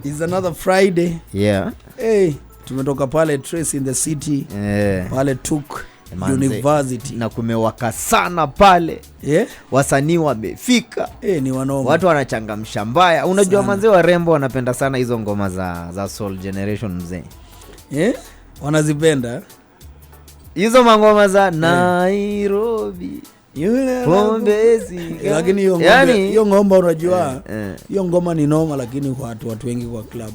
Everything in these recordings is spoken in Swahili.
It's another Friday. Yeah. Hey, tumetoka pale Trace in the City. Pale Tuk University. Na kumewaka sana pale. Yeah. Wasanii wamefika. Ni wanoma. Watu wanachangamsha mbaya. Unajua manze warembo wanapenda sana hizo ngoma za Soul Generation mzee. Wanazipenda. Hizo mangoma za Nairobi. Pombezi. Lakini hiyo ngoma unajua hiyo ngoma ni noma, lakini watu wengi kwa club.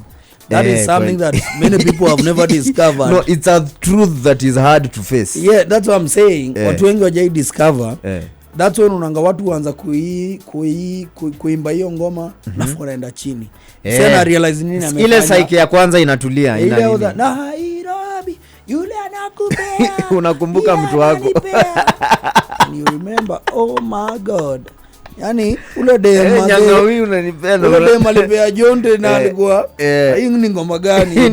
That is something that many people have never discovered. No, it's a truth that is hard to face. Yeah, that's what I'm saying. Watu wengi wajai discover. That's when unanga watu waanza kuimba hiyo ngoma na wanaenda chini. Sasa realize nini amefanya. Ile psyche ya kwanza inatulia ina nini? Nairobi yule anakupea. Unakumbuka mtu wako. You remember, oh my god. Yani ule dem nyanga huyu unanipenda. Ule dem alipea Jonte na alikuwa hii ni ngoma gani?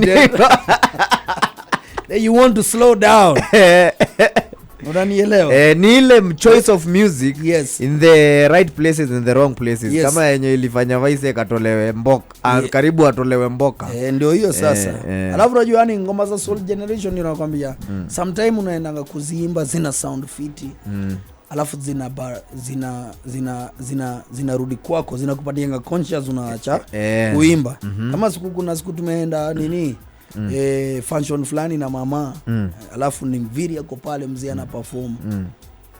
You want to slow down. Unanielewa? Ni ile choice of music, yes, in the right places in the wrong places. Yes. Kama yenye ilifanya Vice katolewe mboka, karibu atolewe mboka. Ndio hiyo sasa. Alafu unajua yani ngoma za Soul Generation ninakwambia, sometime unaendanga kuziimba zina sound fiti. Alafu zinarudi kwako, zinakupatia conscious, unaacha kuimba. Kama kuna siku tumeenda nini function fulani na mama, alafu ni mviri yako pale, mzee ana perform.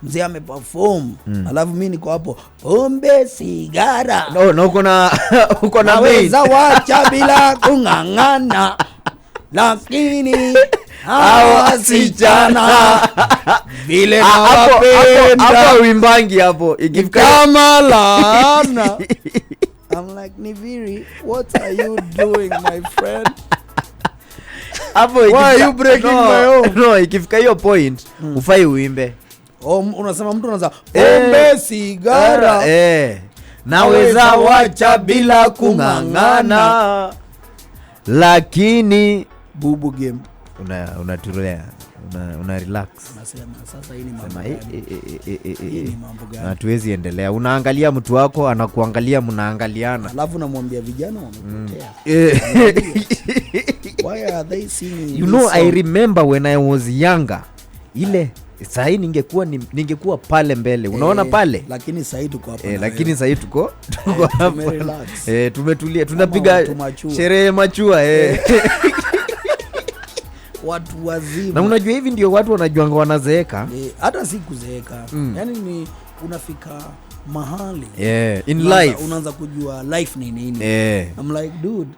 Mzee ameperform, alafu mimi niko hapo, pombe sigara. No, uko na weza wacha bila kungangana, lakini hawasichana vile nawapenda. Hapo wimbangi hapo ikifika kama laana. I'm like, Niviri, what are you doing my friend? Why are you breaking my home? No, ikifika hiyo point ufai uimbe. Unasema mtu anaanza pombe sigara, naweza wacha bila kungangana, lakini bubu game unatulia, una relax. Unasema sasa hii ni mambo gani? Hatuwezi endelea. Unaangalia mtu wako, anakuangalia, mnaangaliana. Alafu namwambia vijana wamepotea. Why are they singing? You know, I remember when I was younger. Ile sahi ningekuwa pale mbele. Unaona pale? Lakini sahi tuko hapa. Lakini sahi tuko hapa. Tumetulia. Tunapiga sherehe machua. Watu wazima. Na unajua hivi ndio watu wanajuanga wanazeeka. Hata si kuzeeka. Yaani ni unafika mahali. In life. Unaanza kujua life ni nini. I'm like, dude.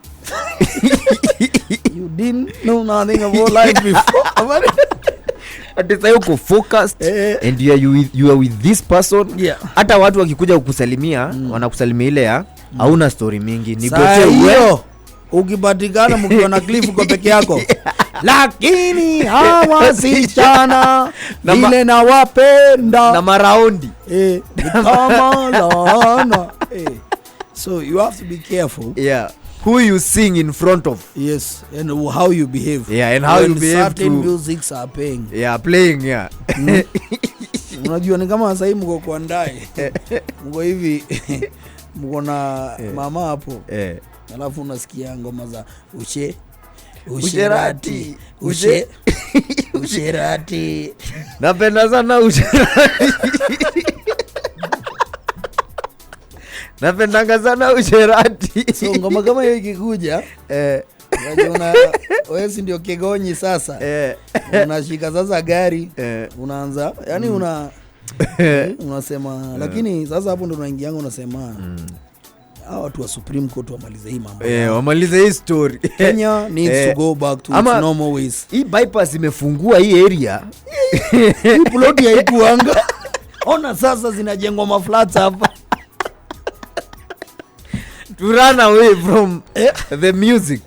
You didn't know nothing about life before. Ati sasa uko focused and you are with this person. Hata watu wakikuja kukusalimia, wanakusalimia ile ya hauna story mingi. Ni gote wewe. Ukipatikana mkiwa na cliff kwa peke yako. Lakini hawasichana vile nawapenda na maraundi. Kama laana. So you have to be careful. Who you sing in front of. Yes, and how you behave. And how you behave certain musics are playing. Playing. Unajua ni kama sasa hivi mko kwa ndai. Mko hivi mko na mama hapo. Alafu unasikia ngoma za usherati. Usherati. Napenda sana usherati. Napenda sana usherati. So ngoma kama hiyo ikikuja, unajua wewe si ndio kigonyi sasa. Unashika sasa gari, unaanza, yani unasema, lakini sasa hapo ndo unaingianga unasema hao watu wa Supreme Court wamalize hii mambo. Wamalize hii story. Kenya needs to go back to its normal ways. Hii bypass imefungua hii area. Hii plot haikuanga. Ona sasa zinajengwa maflats hapa. To run away from the music.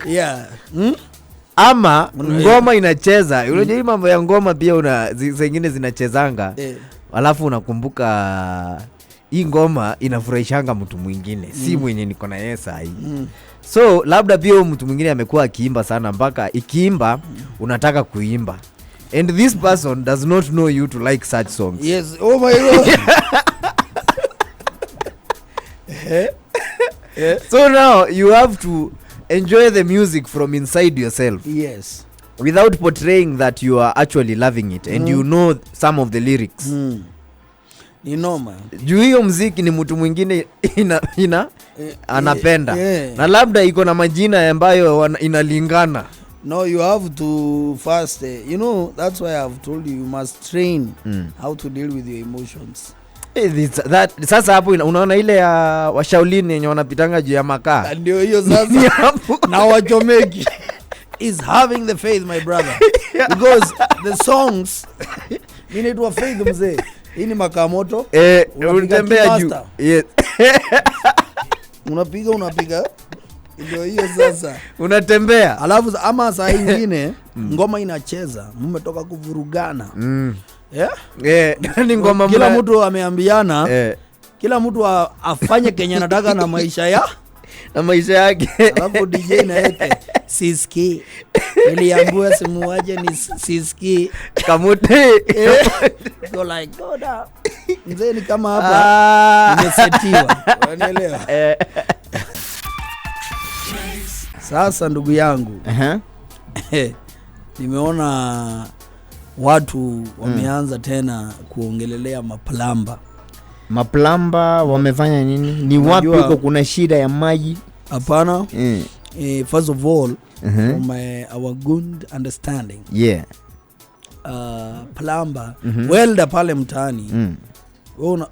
Ama ngoma inacheza. Unajua hii mambo ya ngoma pia zingine zinachezanga. Alafu unakumbuka hii ngoma inafurahishanga mtu mwingine, si mwenye niko na yeye sahi. So labda pia mtu mwingine amekuwa akiimba sana mpaka ikiimba unataka kuimba. And this person does not know you to like such songs. Yes, oh my god. So now you have to enjoy the music from inside yourself. Yes. Without portraying that you are actually loving it and you know some of the lyrics. Ni noma. Juu hiyo muziki ni mtu mwingine anapenda. Na labda iko na majina ambayo inalingana. No, you have to first, you know, that's why I've told you must train how to deal with your emotions. Sasa hapo unaona ile ya washaulini yenye wanapitanga juu ya makaa. Ndio hiyo sasa. Na wachomeki is having the faith, my brother. Because the songs inaitwa faith mzee. Hii ni makaa moto. Unatembea juu. Yes. Unapiga. Ndio hiyo sasa. Unatembea. Alafu ama saa nyingine ngoma inacheza, mmetoka kuvurugana. Ni ngoma kila mtu ameambiana. Kila mtu afanye kenye anataka na maisha yake. Alafu DJ na yake siski. Niliambiwa simuaje ni siski. Kamuti. Go like go down. Mzee ni kama hapa nimesetiwa. Unaelewa? Sasa ndugu yangu. Nimeona watu wameanza tena kuongelelea maplamba wamefanya nini? Ni wapi uko kuna shida ya maji? Hapana. First of all, from our good understanding. Plumber, welder pale mtaani.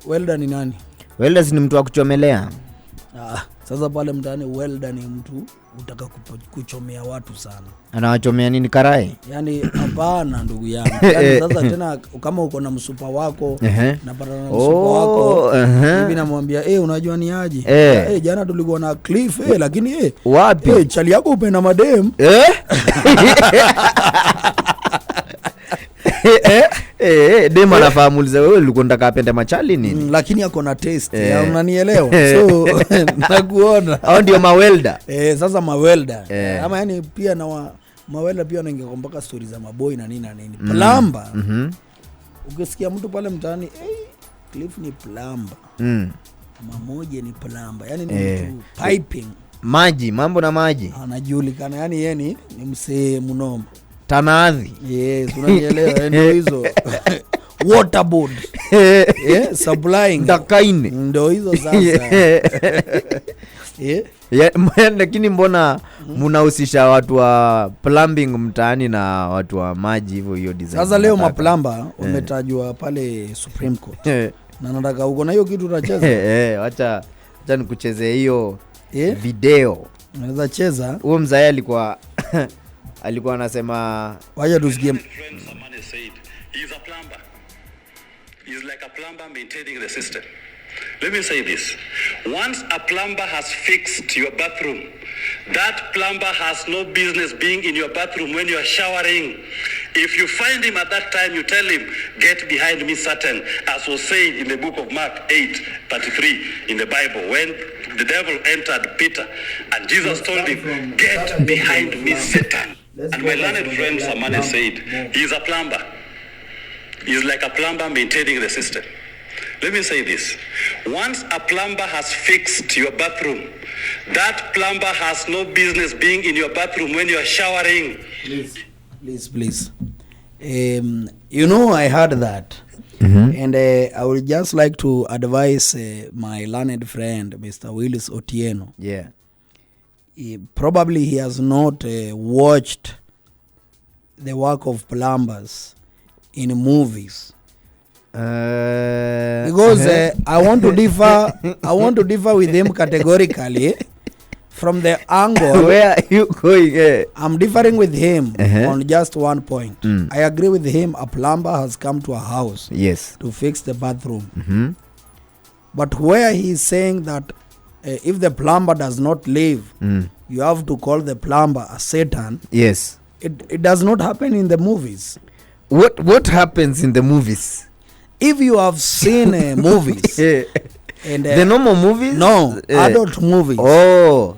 Welder ni nani? Welder ni mtu wa kuchomelea. Sasa pale mtaani welder ni mtu utaka kuchomea watu sana. Anawachomea nini, karai? Yaani hapana ndugu yangu. Yaani sasa tena kama uko na msupa wako na patana na msupa wako, hivi namwambia unajua ni aje? Jana tulikuwa na Cliff lakini wapi? Chali yako upenda madem. Dema anafahamuliza wewe ulikuwa unataka apende machali nini? Lakini yako na taste. Unanielewa? So nakuona. Hao ndio mawelda. Sasa mawelda. Ama yani pia na mawelda pia wanangekombaka stories za maboy na nini na nini. Plumber. Ukisikia mtu pale mtaani, Cliff ni plumber. Mamoja ni plumber. Yani ni mtu piping. Maji, mambo na maji. Anajulikana yani yeye ni msee mnoma. Tanaadhi. Yes, unanielewa ndio hizo. Waterboard. Supplying. Dakaine. Ndio hizo sasa. Lakini mbona mnahusisha watu wa plumbing mtaani na watu wa maji hivyo hiyo design? Sasa leo maplumber wametajwa pale Supreme Court. Na nataka uko na hiyo kitu utacheza. Acha nikuchezee hiyo video. Unaweza cheza. Huo mzee alikuwa anasema waje tusikie. He is a plumber. He is like a plumber maintaining the system. Let me say this. Once a plumber has fixed your bathroom, that plumber has no business being in your bathroom when you are showering. If you find him at that time, you tell him, get behind me, Satan, as was said in the book of Mark 8:33 in the Bible, when the devil entered Peter and Jesus told him, get behind me, Satan. And my learned friend Samani said, he is a plumber. He is like a plumber maintaining the system. Let me say this. Once a plumber has fixed your bathroom, that plumber has no business being in your bathroom when you are showering. Please. You know, I heard that. And I would just like to advise my learned friend, Mr. Willis Otieno. Probably he has not watched the work of plumbers in movies. Because I want to differ with him categorically from the angle. Where are you going? I'm differing with him on just one point. I agree with him. A plumber has come to a house to fix the bathroom. But where he's saying that if the plumber does not leave, you have to call the plumber a Satan. Yes. It does not happen in the movies. What happens in the movies? If you have seen movies, and the normal movies? No, adult movies. Oh.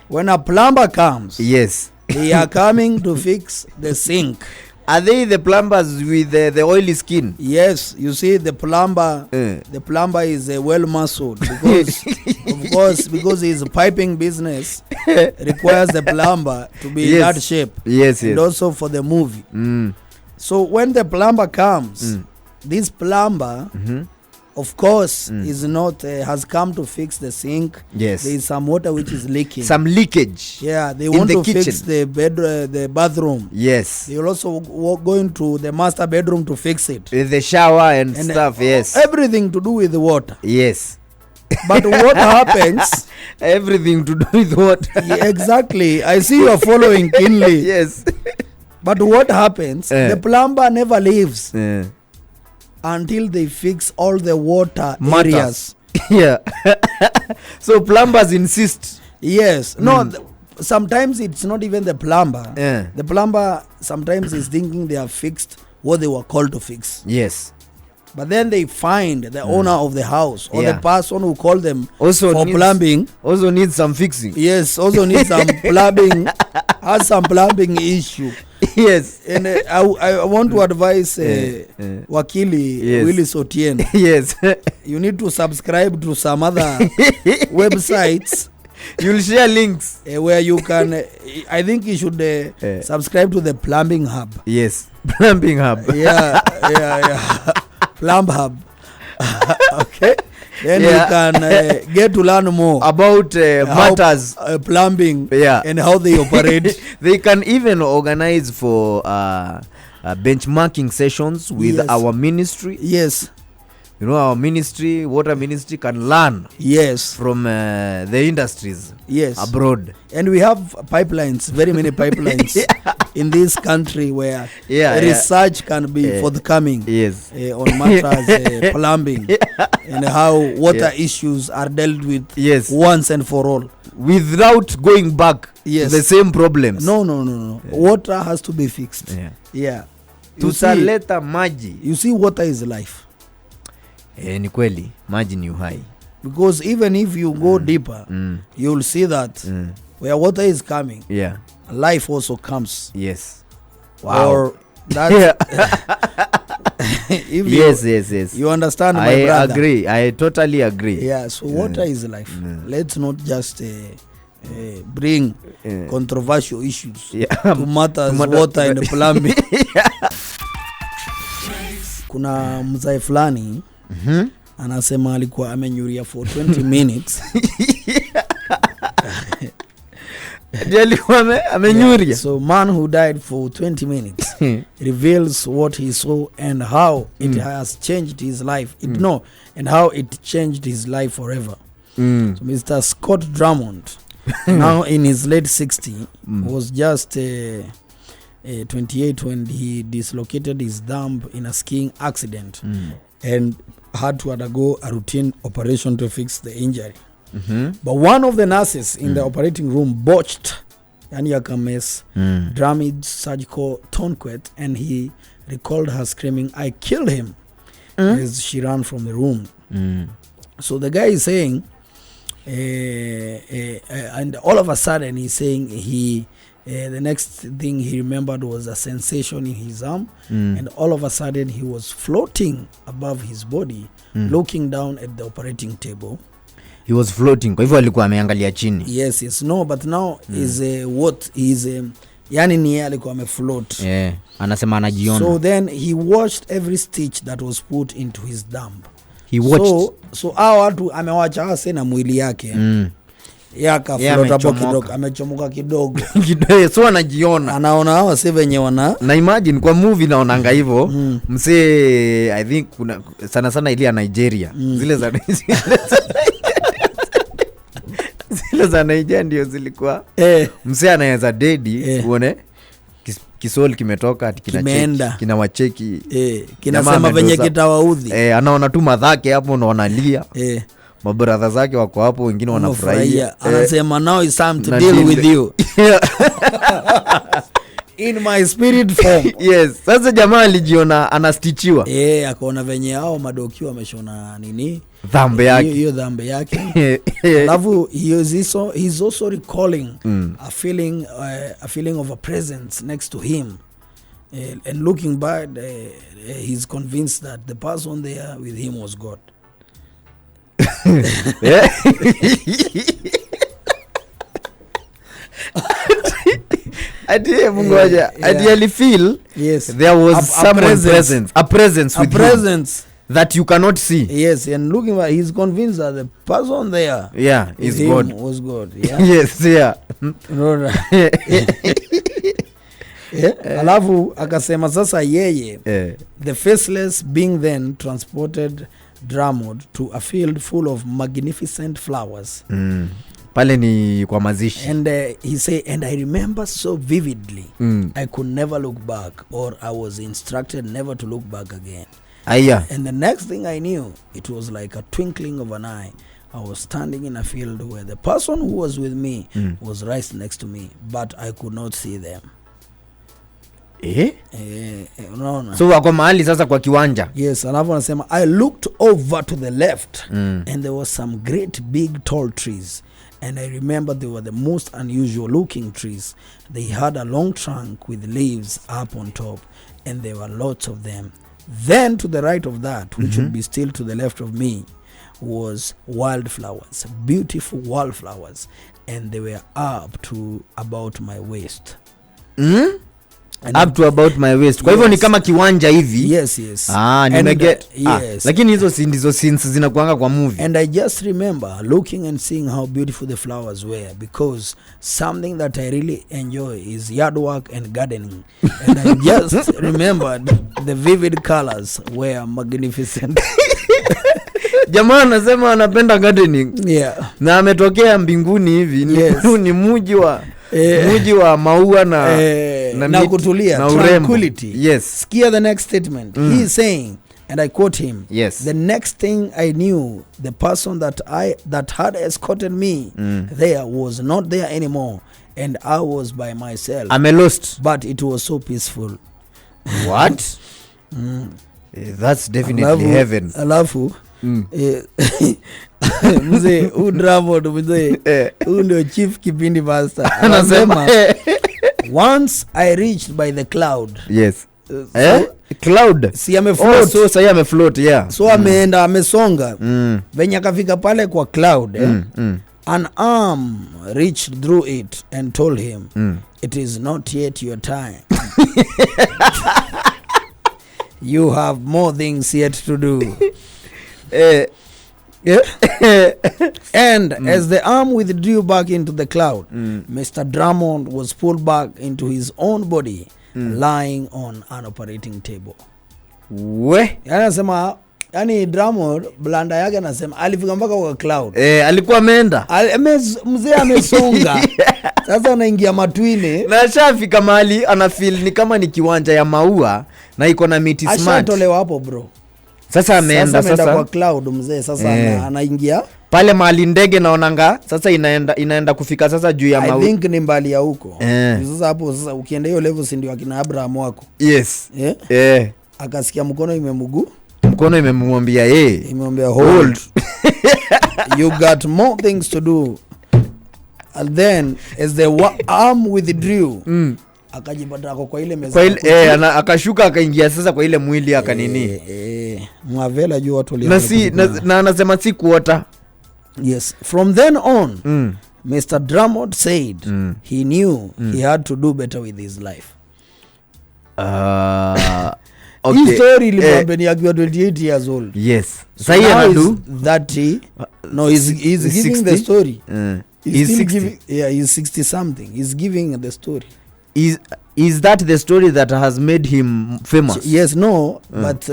When a plumber comes, they are coming to fix the sink. Are they the plumbers with the oily skin? Yes, you see the plumber. The plumber is well muscled because Of course, because his piping business requires the plumber to be in that shape. Yes, and also for the movie. So when the plumber comes, this plumber, of course, is not has come to fix the sink. Yes, there is some water which is leaking. Some leakage. Yeah, they want to kitchen. fix the the bathroom. Yes, they will also go into the master bedroom to fix it. With the shower and stuff. Yes, everything to do with the water. Yes. But what happens? Everything to do with what? Yeah, exactly. I see you are following keenly. Yes. But what happens? The plumber never leaves until they fix all the water areas. Yeah. So plumbers insist. Yes. No, sometimes it's not even the plumber. The plumber sometimes is thinking they have fixed what they were called to fix. Yes. But then they find the owner of the house or the person who called them also for plumbing. Also needs some fixing. Yes, also needs some plumbing. Has some plumbing issue. Yes. And I want to advise Wakili Willis Otieno. Yes. You need to subscribe to some other websites. You'll share links where you can I think you should subscribe to the Plumbing Hub. Yes. Plumbing Hub. Yeah. Plumb Hub. Okay. Then you can get to learn more about matters plumbing and how they operate. They can even organize for benchmarking sessions with our ministry. Yes. You know, our ministry, water ministry, can learn from the industries abroad. And we have pipelines, very many pipelines in this country where research can be forthcoming on matters plumbing and how water issues are dealt with once and for all. Without going back to the same problems. No. Water has to be fixed. Tutaleta maji. You see, water is life. Ni kweli, maji ni uhai. Because even if you go deeper, you'll see that where water is coming, life also comes. Yes. Wow. Or that if you understand, my brother. I agree. I totally agree. Yeah, so water is life. Let's not just bring controversial issues to matters water and plumbing. Kuna mzee fulani anasema alikuwa amenyuria for 20 minutes. So man who died for 20 minutes reveals what he saw and how it has changed his life. And how it changed his life forever. So Mr. Scott Drummond, now in his late 60s, was just 28 when he dislocated his thumb in a skiing accident and had to undergo a routine operation to fix the injury. But one of the nurses in the operating room botched Drummond's surgical tourniquet, and he recalled her screaming, "I killed him," as she ran from the room. So the guy is saying, and all of a sudden he's saying the next thing he remembered was a sensation in his arm, and all of a sudden he was floating above his body, looking down at the operating table. He was floating, kwa hivyo alikuwa ameangalia chini. Yes, no, but now is what is yani ni alikuwa amefloat. Anasema anajiona. So then he watched every stitch that was put into his thumb. He watched. So hao watu amewacha hasa na mwili yake. Yakafloat hapo kidogo, amechomoka kidogo. So anajiona. Anaona hao sasa wenye wana. Na imagine kwa movie naonanga hivyo, msee I think kuna sana ile ya Nigeria. Zile za zile za Nigeria ndio zilikuwa. Msee anaweza dedi uone kisol kimetoka kinawacheki kinasema venye kitawaudhi. Anaona tu madhake hapo na wanalia. Mabradha zake wako hapo, wengine wanafurahia. Anasema now is time to deal with you. In my spirit form. Yes. Sasa jamaa alijiona anastichiwa. Akaona venye hao madoki wameshona nini? Dhambe yake. Hiyo dhambe yake. Alafu he's also recalling a feeling of a presence next to him. And looking back, he's convinced that the person there with him was God. Ati mungoja ati feel there was a presence with him that you cannot see. Yes, and looking at, he's convinced that the person there is God. Was God. Yeah. Yes, yeah. Alafu akasema sasa yeye the faceless being then transported Drummond to a field full of magnificent flowers. Pale ni kwa mazishi. And he said, and I remember so vividly, I could never look back, or I was instructed never to look back again. Aya. And the next thing I knew, it was like a twinkling of an eye. I was standing in a field where the person who was with me was right next to me, but I could not see them. No. So wako mahali sasa kwa kiwanja. Yes, alafu anasema I looked over to the left and there was some great big tall trees, and I remember they were the most unusual looking trees. They had a long trunk with leaves up on top, and there were lots of them. Then to the right of that, which would be still to the left of me, was wildflowers, beautiful wildflowers, and they were up to about my waist. Up to about my waist. Kwa hivyo ni kama kiwanja hivi. Yes. Yes. Lakini hizo ndizo scenes zinakuanga kwa movie. And I just remember looking and seeing how beautiful the flowers were, because something that I really enjoy is yard work and gardening. And I just remembered the vivid colors were magnificent. Jamaa anasema anapenda gardening. Yeah. Na ametokea mbinguni hivi. Ni muji wa maua na kutulia, na tranquility. Yes. Skia the next statement. He is saying, and I quote him, yes, the next thing I knew, the person that had escorted me there was not there anymore, and I was by myself. I'm lost. But it was so peaceful. What? That's definitely heaven. Alafu mzee Drummond mzee ndio chief kipindi master anasema once I reached by the cloud. Yes. Cloud si amefloat. So say amefloat, yeah. So ameenda amesonga venye akafika pale kwa cloud an arm reached through it and told him it is not yet your time. You have more things yet to do. And as the arm withdrew back into the cloud, Mr. Drummond was pulled back into his own body, lying on an operating table. Anasema yani Drummond blanda yake anasema alifika mpaka kwa cloud. Alikuwa ameenda. Mzee amesonga. Sasa anaingia matwine. Na shafika mahali ana feel ni kama ni kiwanja ya maua na iko na miti smart. Ashatolewa hapo bro. Sasa ameenda kwa cloud mzee sasa anaingia pale mahali ndege naonanga sasa inaenda kufika sasa juu ya maua. I think ni mbali ya huko. Sasa hapo sasa ukienda hiyo level si ndio akina Abraham wako. Yes. Akasikia mkono imemwambia imemwambia hold. You got more things to do. And then as the arm withdrew akajipata kwa ile meza akashuka akaingia sasa kwa ile mwili akanini mwavela juu watu na anasema si kuota. Yes, from then on Mr. Drummond said he knew he had to do better with his life. Okay. His story ilipambeni akiwa 28 years old. Yes. So now 30. No, he's giving 60? The story. He's 60. Giving, he's 60 something. He's giving the story. Is that the story that has made him famous? Yes, no, but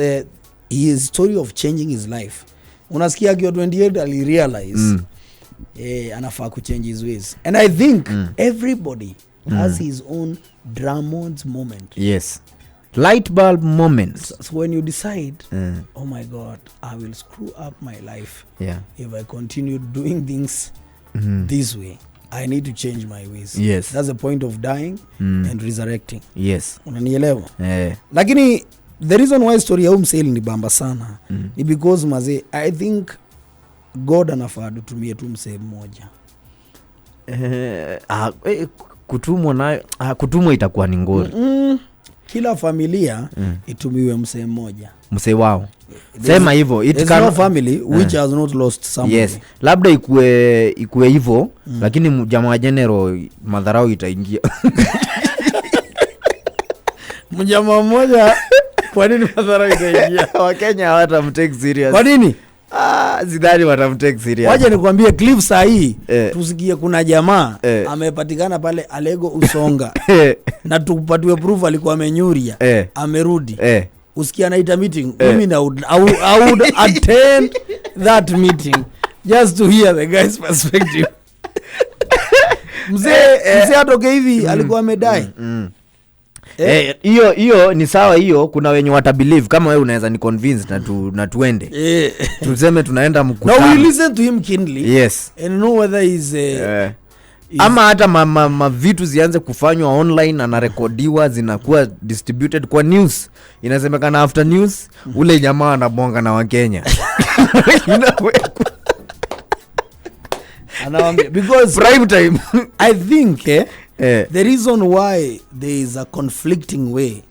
his story of changing his life. Unasikia akiwa 28 ali realize anafaa kuchange his ways. And I think everybody has his own Drummond's moment. Yes. Light bulb moments. So when you decide, oh my God, I will screw up my life if I continue doing things this way. I need to change my ways. Yes. That's the point of dying and resurrecting. Yes. Unanielewa? Lakini the reason why story ya umseli ni bamba sana ni because maze I think God anafaa tutumie tu msee mmoja. Kutumwa nayo kutumwa itakuwa ni ngori. kila familia itumiwe msee mmoja. Msee wao. Sema hivyo. It's no family which has not lost somebody. Yes. Labda ikue hivyo, lakini jamaa general madharau itaingia. Mjamaa mmoja kwa nini madharau itaingia? Wakenya hawatamtake serious. Kwa nini? Zidani watamtake serious. Waje nikwambie clip saa hii tusikie kuna jamaa amepatikana pale Alego Usonga na tupatiwe proof alikuwa amenyuria amerudi. Usikia anaita meeting, mimi I would attend that meeting just to hear the guy's perspective. Mzee atoke hivi alikuwa amedai. Hiyo ni sawa hiyo, kuna wenye watabelieve kama wewe unaweza ni convince na tuende. Tuseme tunaenda mkutano. Now we listen to him keenly. Yes. And know whether he's ama hata vitu zianze kufanywa online, anarekodiwa zinakuwa distributed kwa news. Inasemekana after news ule jamaa anabonga na Wakenya. Anawaambia because prime time. I think the reason why there is a conflicting way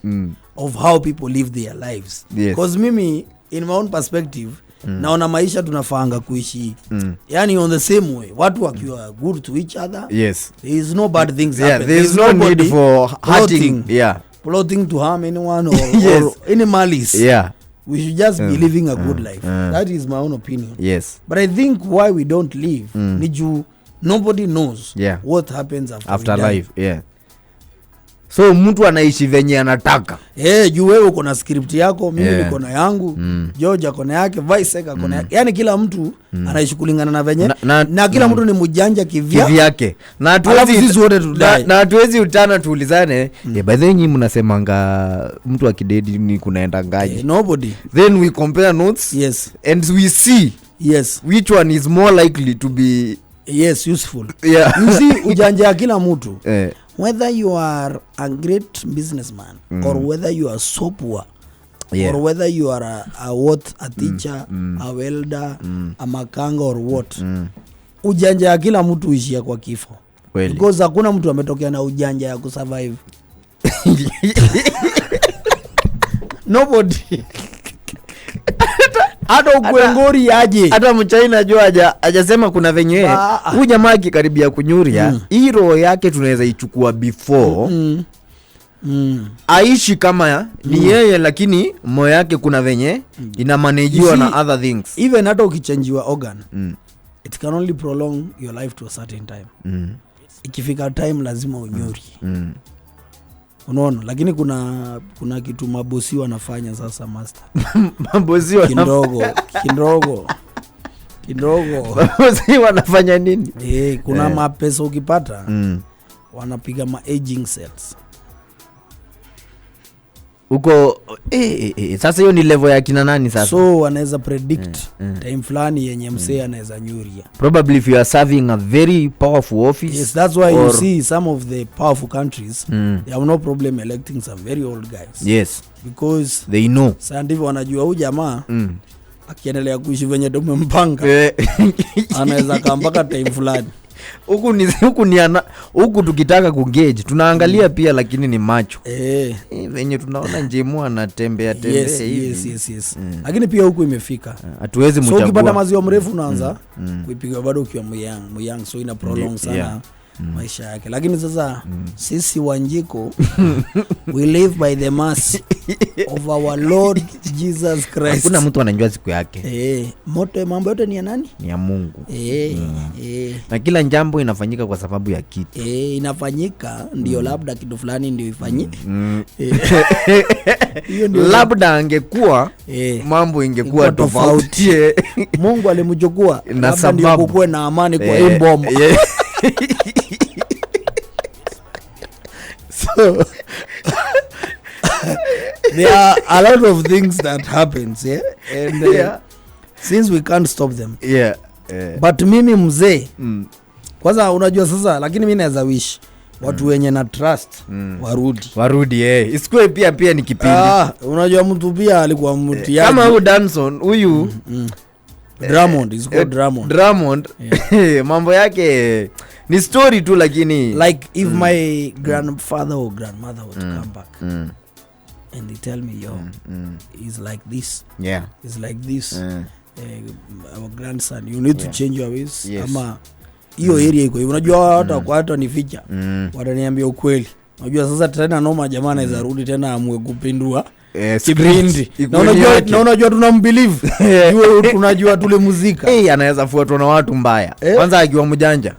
of how people live their lives. Because mimi in my own perspective naona maisha tunafaanga kuishi yani on the same way, watu wakiwa good to each other. Yes, there is no bad things happen. There is no need for hurting, plotting to harm anyone or any malice. We should just be living a good life. That is my own opinion. Yes, but I think why we don't live niju nobody knows what happens after life. So mtu anaishi venye anataka. Juu wewe uko na script yako, mimi niko na yangu, George ako na yake, Vice ako na yake. Yaani kila mtu anaishi kulingana na venye na kila mtu ni mjanja kivyake. Na hatuwezi utana tuulizane, by the way nyinyi mnasemanga mtu akidedi ni kunaenda ngaje? Nobody. Then we compare notes. Yes. And we see which one is more likely to be useful. You see ujanja ya kila mtu. Whether you are a great businessman or whether you are so poor or whether you are a teacher, a welder, a makanga or what, ujanja ya kila mtu uishia kwa kifo. Because hakuna mtu ametokea na ujanja ya kusurvive. Nobody. Hata ukwengori aje. Hata mchaina jua hajasema kuna venye. Huyu jamaa akikaribia kunyuria, hii roho yake tunaweza ichukua before. Aishi kama ni yeye, lakini moyo yake kuna venye inamanejiwa na other things. Even hata ukichangiwa organ, it can only prolong your life to a certain time. Ikifika time lazima unyuri. Unaona, lakini kuna kitu mabosi wanafanya sasa master. Mabosi kidogo. Mabosi wanafanya nini? Kuna mapesa ukipata wanapiga aging cells. Uko sasa hiyo ni level ya kina nani sasa? So wanaweza predict time fulani yenye msee anaweza nyuria. Probably if you are serving a very powerful office. Yes, that's why you see some of the powerful countries they have no problem electing some very old guys. Yes, because they know. Sasa ndivyo wanajua huyu jamaa akiendelea kuishi venye tumempanga anaweza kaa mpaka time fulani. Huku tukitaka kungage tunaangalia pia, lakini ni macho venye tunaona njemu anatembea hivi. Yes. Lakini pia huku imefika hatuwezi mchagua. So ukipata maziwa mrefu unaanza kuipiga bado ukiwa myang, so ina prolong sana maisha yake. Lakini sasa sisi Wanjiko we live by the mercy of our Lord Jesus Christ. Hakuna mtu anajua siku yake. Moto mambo yote ni ya nani? Ni ya Mungu. Na kila jambo inafanyika kwa sababu ya kitu. Inafanyika ndio labda kitu fulani ndio ifanyike. Labda angekuwa mambo ingekuwa tofauti. Mungu alimchukua na sababu kuwe na amani kwa hii bomba. So there are a lot of things that happens and since we can't stop them but mimi mzee kwanza unajua sasa, lakini mimi naweza wish watu wenye na trust warudi isikue pia ni kipindi. Unajua mtu pia alikuwa mtiaji kama huyu Danson huyu Drummond is called Drummond. Mambo yake ni story tu, lakini like if my grandfather or grandmother would come back and they tell me yo he's like this, he's like this, our grandson you need to change your ways. Ama hiyo area iko unajua hata kwa hata nificha wataniambia ukweli. Unajua sasa tena noma jamaa anaweza rudi tena amwe kupindua kipindi. Na unajua tunambelieve. Tunajua tule muzika. Anaweza fuatwa na watu mbaya. Kwanza akiwa mjanja.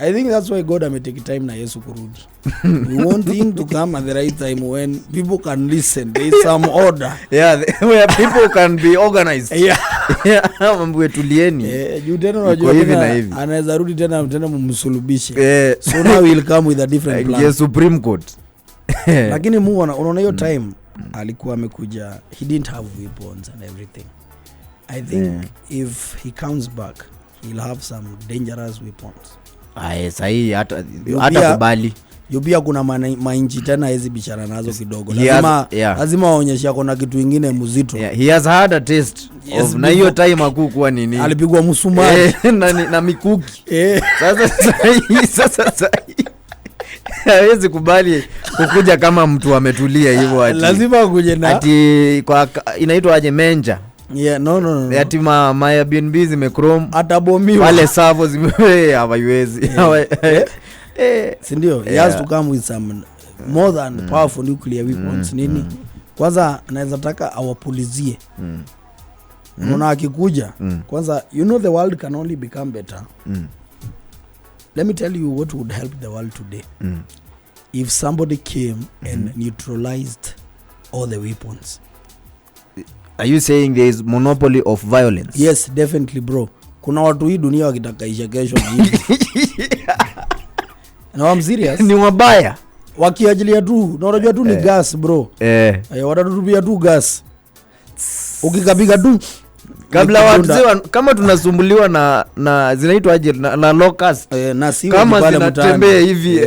I think that's why God ametake time na Yesu kurudi. We want him to come at the right time when people can listen. There is some order. Where people can be organized. Mambo tulieni. Juu tena unajua anaweza rudi tena mumsulubishe. So now we'll come with a different plan. Yes, Supreme Court. Lakini Mungu unaona hiyo time alikuwa amekuja, he didn't have weapons and everything. I think if he comes back he'll have some dangerous weapons. Sahi hata kubali. Yubia kuna mainchi tena hizi bichana nazo kidogo. Lazima waonyeshe kuna kitu kingine mzito. He has had a taste of na hiyo time akukuwa nini. Alipigwa msumari na mikuki. Sasa hawezi kubali kukuja kama mtu ametulia hivyo ati. Lazima akuje na ati kwa inaitwa aje menja. No. Ati my Airbnb zimechrome atabomiwa. Wale servers hawaiwezi. Si ndio? He has to come with some more than powerful nuclear weapons nini. Kwanza anaweza taka awapulizie. Unaona akikuja kwanza you know the world can only become better. Let me tell you what would help the world today. If somebody came and neutralized all the weapons. Are you saying there is monopoly of violence? Yes, definitely bro. Kuna watu hii dunia wakitaka isha kesho hivi. No, I'm serious. Ni wabaya. Wakiajilia tu, na unajua tu ni gas bro. Watatupia tu gas. Ukikapiga tu kabla watu kama tunasumbuliwa na zinaitwa aje na locust. Na si kama zinatembea hivi.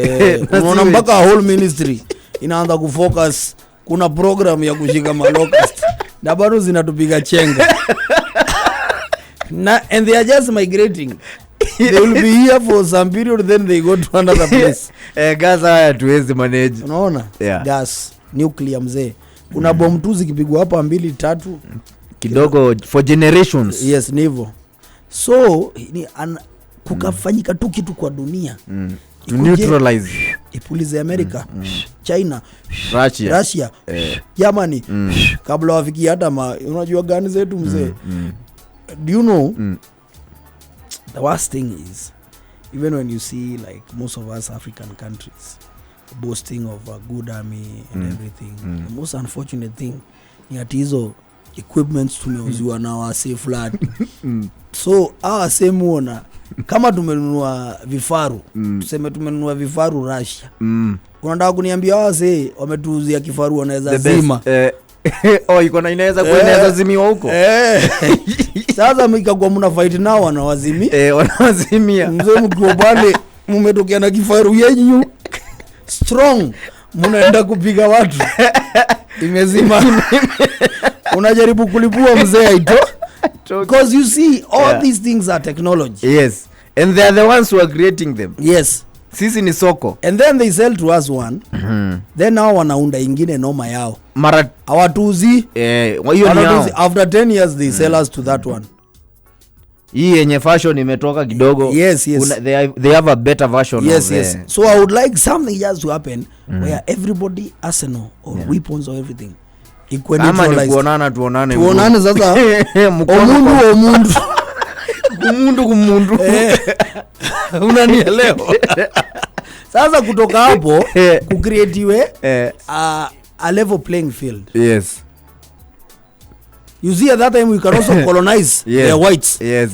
Unaona mpaka whole ministry inaanza kufocus. Kuna program ya kushika malocust. Na bado zinatupiga chenga. And they are just migrating. They will be here for some period then they go to another place. Gas haya tuwezi manage. Unaona? Gas, nuclear mzee. Kuna bomu tu zikipigwa hapa 2 3 kidogo for generations. Yes, nivo. So kukafanyika tu kitu kwa dunia. Neutralize. Ipulize America, China, Russia, Germany. Kabla wafikia hata unajua gani zetu mzee. Do you know the worst thing is even when you see like most of us African countries boasting of a good army and everything, the most unfortunate thing ni ati hizo equipments tumeuziwa na wase fulani. So same muona kama tumenunua vifaru, tuseme tumenunua vifaru Russia. Unataka kuniambia wase wametuuzia kifaru wanaweza zima. Iko na inaweza zimiwa huko. Sasa mkikagua mna fight nao wanawazimi. Wanawazimia. Mzee mkiwa pale mmetokea na kifaru yenyu strong mnaenda kupiga watu. Imezima. Unajaribu kulipua mzee aito. Because you see all these things are technology. Yes. And they are the ones who are creating them. Yes. Sisi ni soko. And then they sell to us one. Then now wanaunda ingine noma yao. Mara hawatuzi. Hiyo ni yao. After 10 years they sell us to that one. Hii yenye fashion imetoka kidogo. Yes. They have a better version of it. Yes. So I would like something just to happen where everybody arsenal or weapons or everything equally neutralized. Kama ni tuonane sasa. Omundu. Unanielewa? Sasa kutoka hapo kucreatiwe a level playing field. Yes. You see at that time we can also colonize the whites. Yes.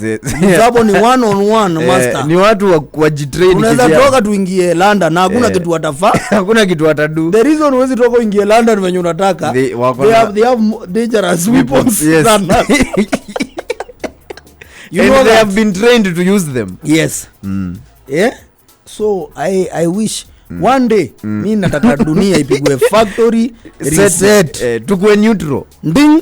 Hapo ni one on one master. Ni watu wajitrain. Unaweza toka tuingie London na hakuna kitu watafaa. Hakuna kitu watadu. The reason huwezi toka uingie London when unataka they have dangerous weapons. Yes. You know they have been trained to use them. Yes. So I wish one day mimi nataka dunia ipigwe factory reset tukue neutral. Nding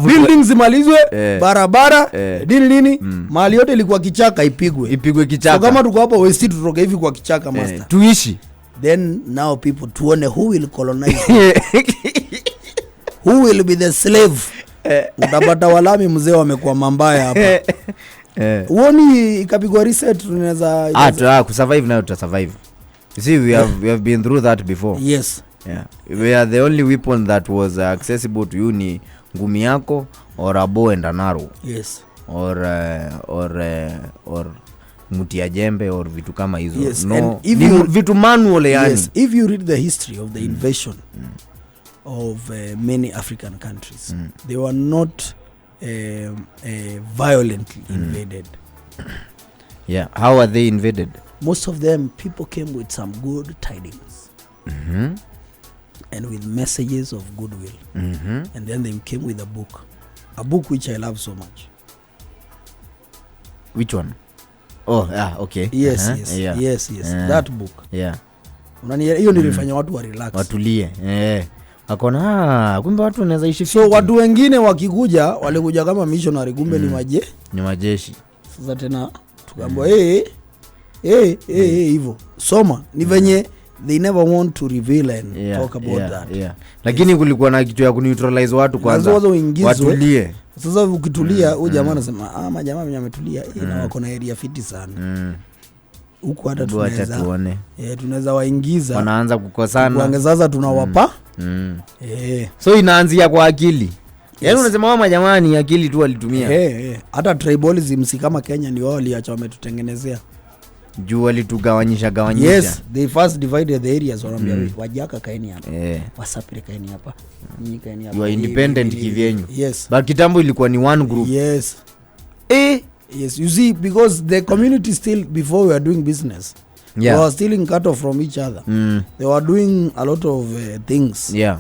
buildings zimalizwe, barabara nini mali yote ilikuwa kichaka ipigwe kichaka. So kama tuko hapo west tutoke hivi kwa kichaka master tuishi. Then now people tuone who will colonize. who will be the slave. Utapata walami mzee wamekuwa mambaya hapa. Uoni ikapigwa reset tunaweza kusurvive nayo tutasurvive. You see we have been through that before. Yes. Yeah. We are the only weapon that was accessible to you ni ngumi yako or a bow and an arrow. Yes. Or muti ya jembe or vitu kama hizo. Yes. No, vitu manual yani. Yes, if you read the history of the invasion of many African countries, they were not violently invaded. Yeah, how are they invaded? Most of them, people came with some good tidings and with messages of goodwill, and then they came with a book which I love so much. Which one? Oh, yeah, okay. Yes, yes. That book. Yeah. Unanielewa, hiyo nilifanya watu wa relax. Watulie. Akona kumbe watu wanaweza ishi. So watu wengine wakikuja walikuja kama missionary, kumbe ni majeshi. Sasa tena tukaambiwa hivyo soma ni venye they never want to reveal and talk about that. Yeah. Lakini kulikuwa na kitu ya kuneutralize watu kwanza. Watulie. Sasa ukitulia huyu jamaa anasema majamaa wenye ametulia na wako na area fiti sana. Huko hata tunaweza waingiza. Wanaanza kukosana. Kuangezaza tunawapa. So inaanzia kwa akili. Yaani unasema wao majamaa ni akili tu walitumia. Hata tribalism si kama Kenya ni wao waliacha wametutengenezea. Juu walitugawanyisha. Yes, they first divided the areas. Wanaambia Wajaka kaeni hapa. Wasapire kaeni hapa. Nyinyi kaeni hapa. You are independent kivyenyu. Yes. But kitambo ilikuwa ni one group. Yes. Yes, you see, because the community still, before we were doing business, they were stealing cattle from each other. They were doing a lot of things. Yeah.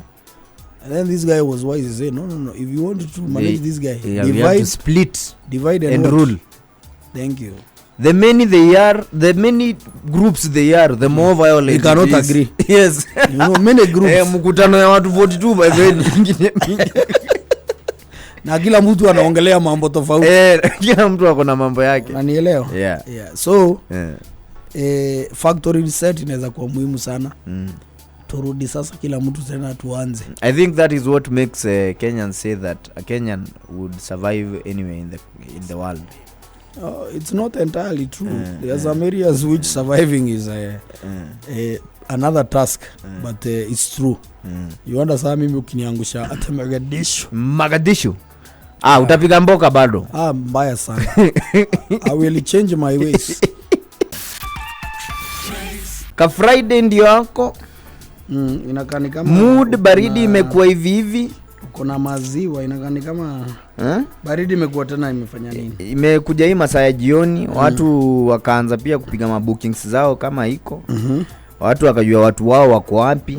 And then this guy was wise. He said, no. If you want to manage this guy, divide, to split, divide and rule. Thank you. The many groups they are, the more violent. They cannot agree. Yes. You know, many groups. Mkutano ya watu 42 by the na kila mtu anaongelea mambo tofauti. Kila mtu ako na mambo yake. Unanielewa? Yeah. So factory reset inaweza kuwa muhimu sana. Turudi sasa kila mtu tena tuanze. I think that is what makes Kenyans say that a Kenyan would survive anywhere in the world. It's not entirely true. There are some areas which surviving is another task, but it's true. You understand, mimi ukiniangusha hata Mogadishu. Utapiga mboka bado. Mbaya sana. I will change my ways. Ka Friday ndio yako. Inakani kama mood baridi imekuwa hivi. Kuna maziwa inakani kama baridi imekuwa tena imefanya nini? Imekuja hii masaa ya jioni, watu wakaanza pia kupiga mabookings zao kama iko. Watu wakajua watu wao wako wapi.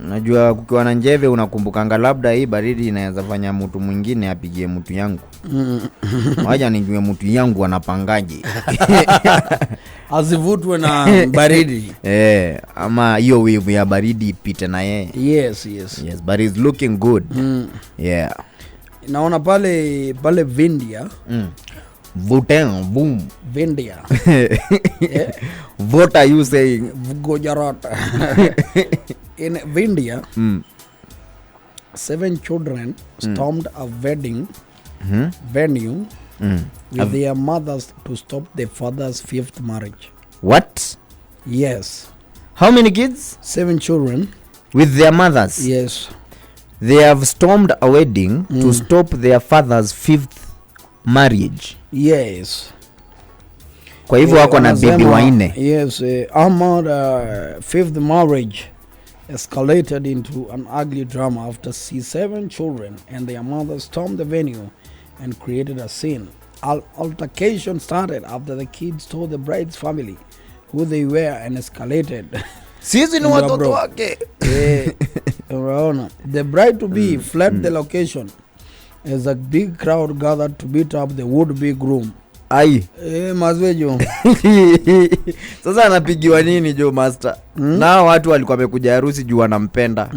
Unajua kukiwa na njeve unakumbukanga labda hii baridi inaweza fanya mtu mwingine apigie mtu yangu. Waja nijue mtu yangu anapangaje. Asivutwe na baridi. Ama hiyo wave ya baridi ipite na yeye. Yes, but it's looking good. Yeah. Naona pale Vindia. Voten boom. Vindia. What are you saying? Gujarat. In Vindia, 7 children stormed a wedding venue with their mothers to stop their father's 5th marriage. What? Yes. How many kids? 7 children. With their mothers? Yes. They have stormed a wedding to stop their father's 5th marriage. Yes. Kwa hivyo wako na bibi wanne. Yes, Ahmad 5th marriage escalated into an ugly drama after 7 children and their mothers stormed the venue and created a scene. Altercation started after the kids told the bride's family who they were and escalated. Sisi ni watoto wake. The bride to be fled the location as a big crowd gathered to beat up the would-be groom. Mazwejo. Sasa anapigiwa nini jo master? Na watu walikuwa wamekuja harusi juu wanampenda.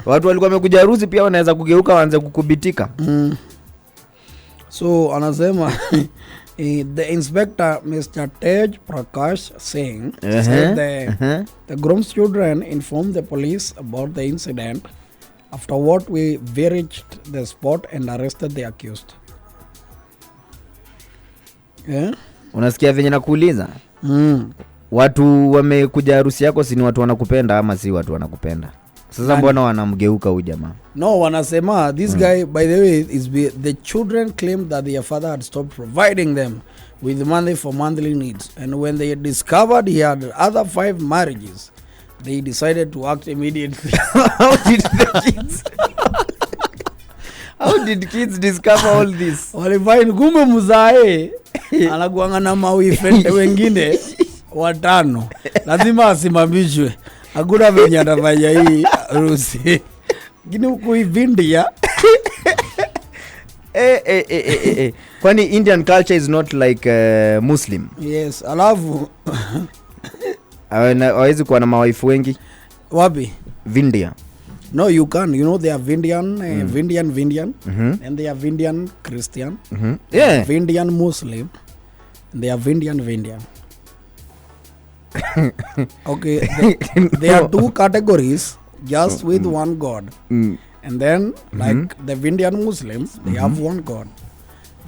Watu walikuwa wamekuja harusi pia wanaweza kugeuka waanze kukubitika. So anasema the inspector Mr. Tej Prakash Singh said the groom's children informed the police about the incident After what, we reached the spot and arrested the accused. Yeah? Unasikia venye nakuuliza? Watu wamekuja harusi yako si ni watu wanakupenda ama si watu wanakupenda? Sasa mbona wanamgeuka huyu jamaa? No, wanasema this guy, by the way, the children claimed that their father had stopped providing them with money for monthly needs, and when they discovered he had other 5 marriages, they decided to act immediately. How did kids discover all this? Walifind gume muzae anakuanga na mawife wengine 5, lazima asimamishwe, hakuna venye atafanya hii harusi. Gini huku India kwani Indian culture is not like Muslim? Yes, alafu hawezi kuwa na mawaifu wengi wapi? India. No, you can. You know, they are Indian, Indian, and they are Indian Christian, Yeah, Indian Muslim, and they are Indian. Okay, there are 2 categories, just with one God. And then, like the Indian Muslims, they have one God.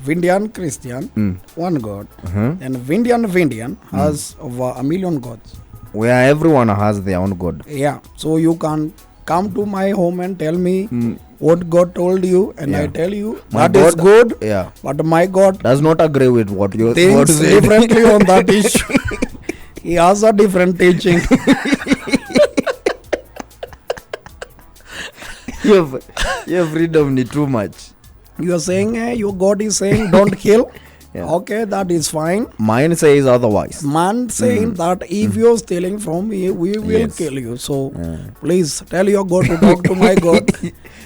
Indian Christian, one God. And Indian has over 1 million gods. Where everyone has their own God. Yeah, so you can come to my home and tell me what God told you, and I tell you my that God, is good, but my God does not agree with what you thinks differently on that issue. He has a different teaching. Your freedom need too much. You are saying your God is saying don't kill. Okay, that is fine. Mine says otherwise. Man saying that if you're stealing from me, we will kill you. So please tell your God to talk to my God.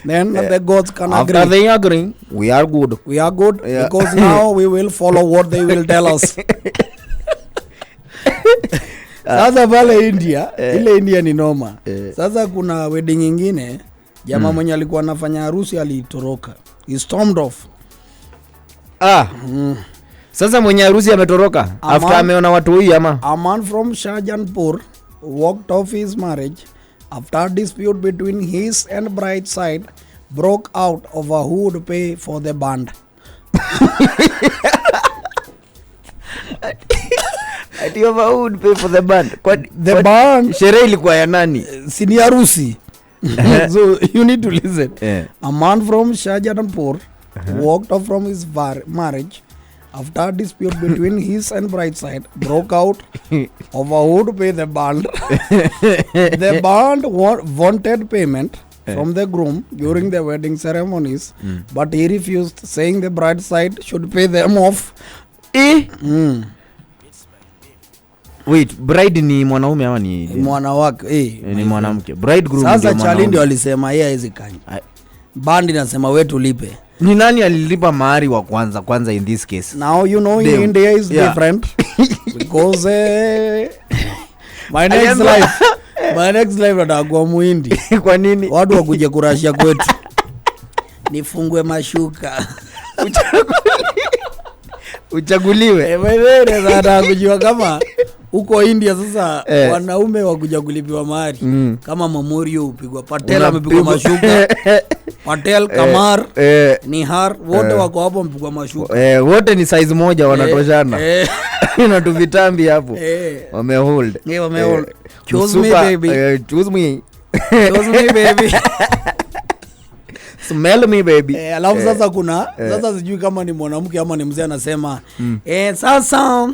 Then the gods can agree. After they agree, we are good. We are good because now we will follow what they will tell us. Sasa pale India, ile India ni noma. Sasa kuna wedding nyingine, jamaa mwenye alikuwa anafanya harusi alitoroka. He stormed off. Sasa mwenye harusi ametoroka after ameona watu huyu ama? A man from Shahjahanpur walked off his marriage after a dispute between his and bride side broke out over who would pay for the band. Ati over who would pay for the band? The band sherehe ilikuwa ya nani? Si harusi. So you need to listen. A man from Shahjahanpur walked off from his marriage after a dispute between his and bride side broke out over who to pay the band. The band wanted payment from the groom during the wedding ceremonies, but he refused, saying the bride side should pay them off. Wait, bride ni mwanaume ama ni mwanawake? Ni mwanamke. Bridegroom ndio mwanaume. Sasa Charlie ndio alisema yeye hawezi kanya. Band inasema wewe tulipe. Ni nani alilipa mahari wa kwanza in this case? Now you know in India is different because my next life atakuwa muhindi. Kwa nini? Watu wakuje kurashia kwetu. Nifungwe mashuka. Uchaguliwe. Wewe ndio kujua kama huko India sasa wanaume wakuja kulipiwa mahari kama Memorial upigwa. Patel amepigwa mashuka. Patel, Kamar, Nihar wote wako hapo mpigwa mashuka. Wote ni size moja wanatoshana. Na tu vitambi hapo. Wamehold. Wamehold. Choose me baby. Choose me. Choose me baby. Smell me baby. Alafu sasa kuna sasa sijui kama ni mwanamke ama ni mzee anasema sasa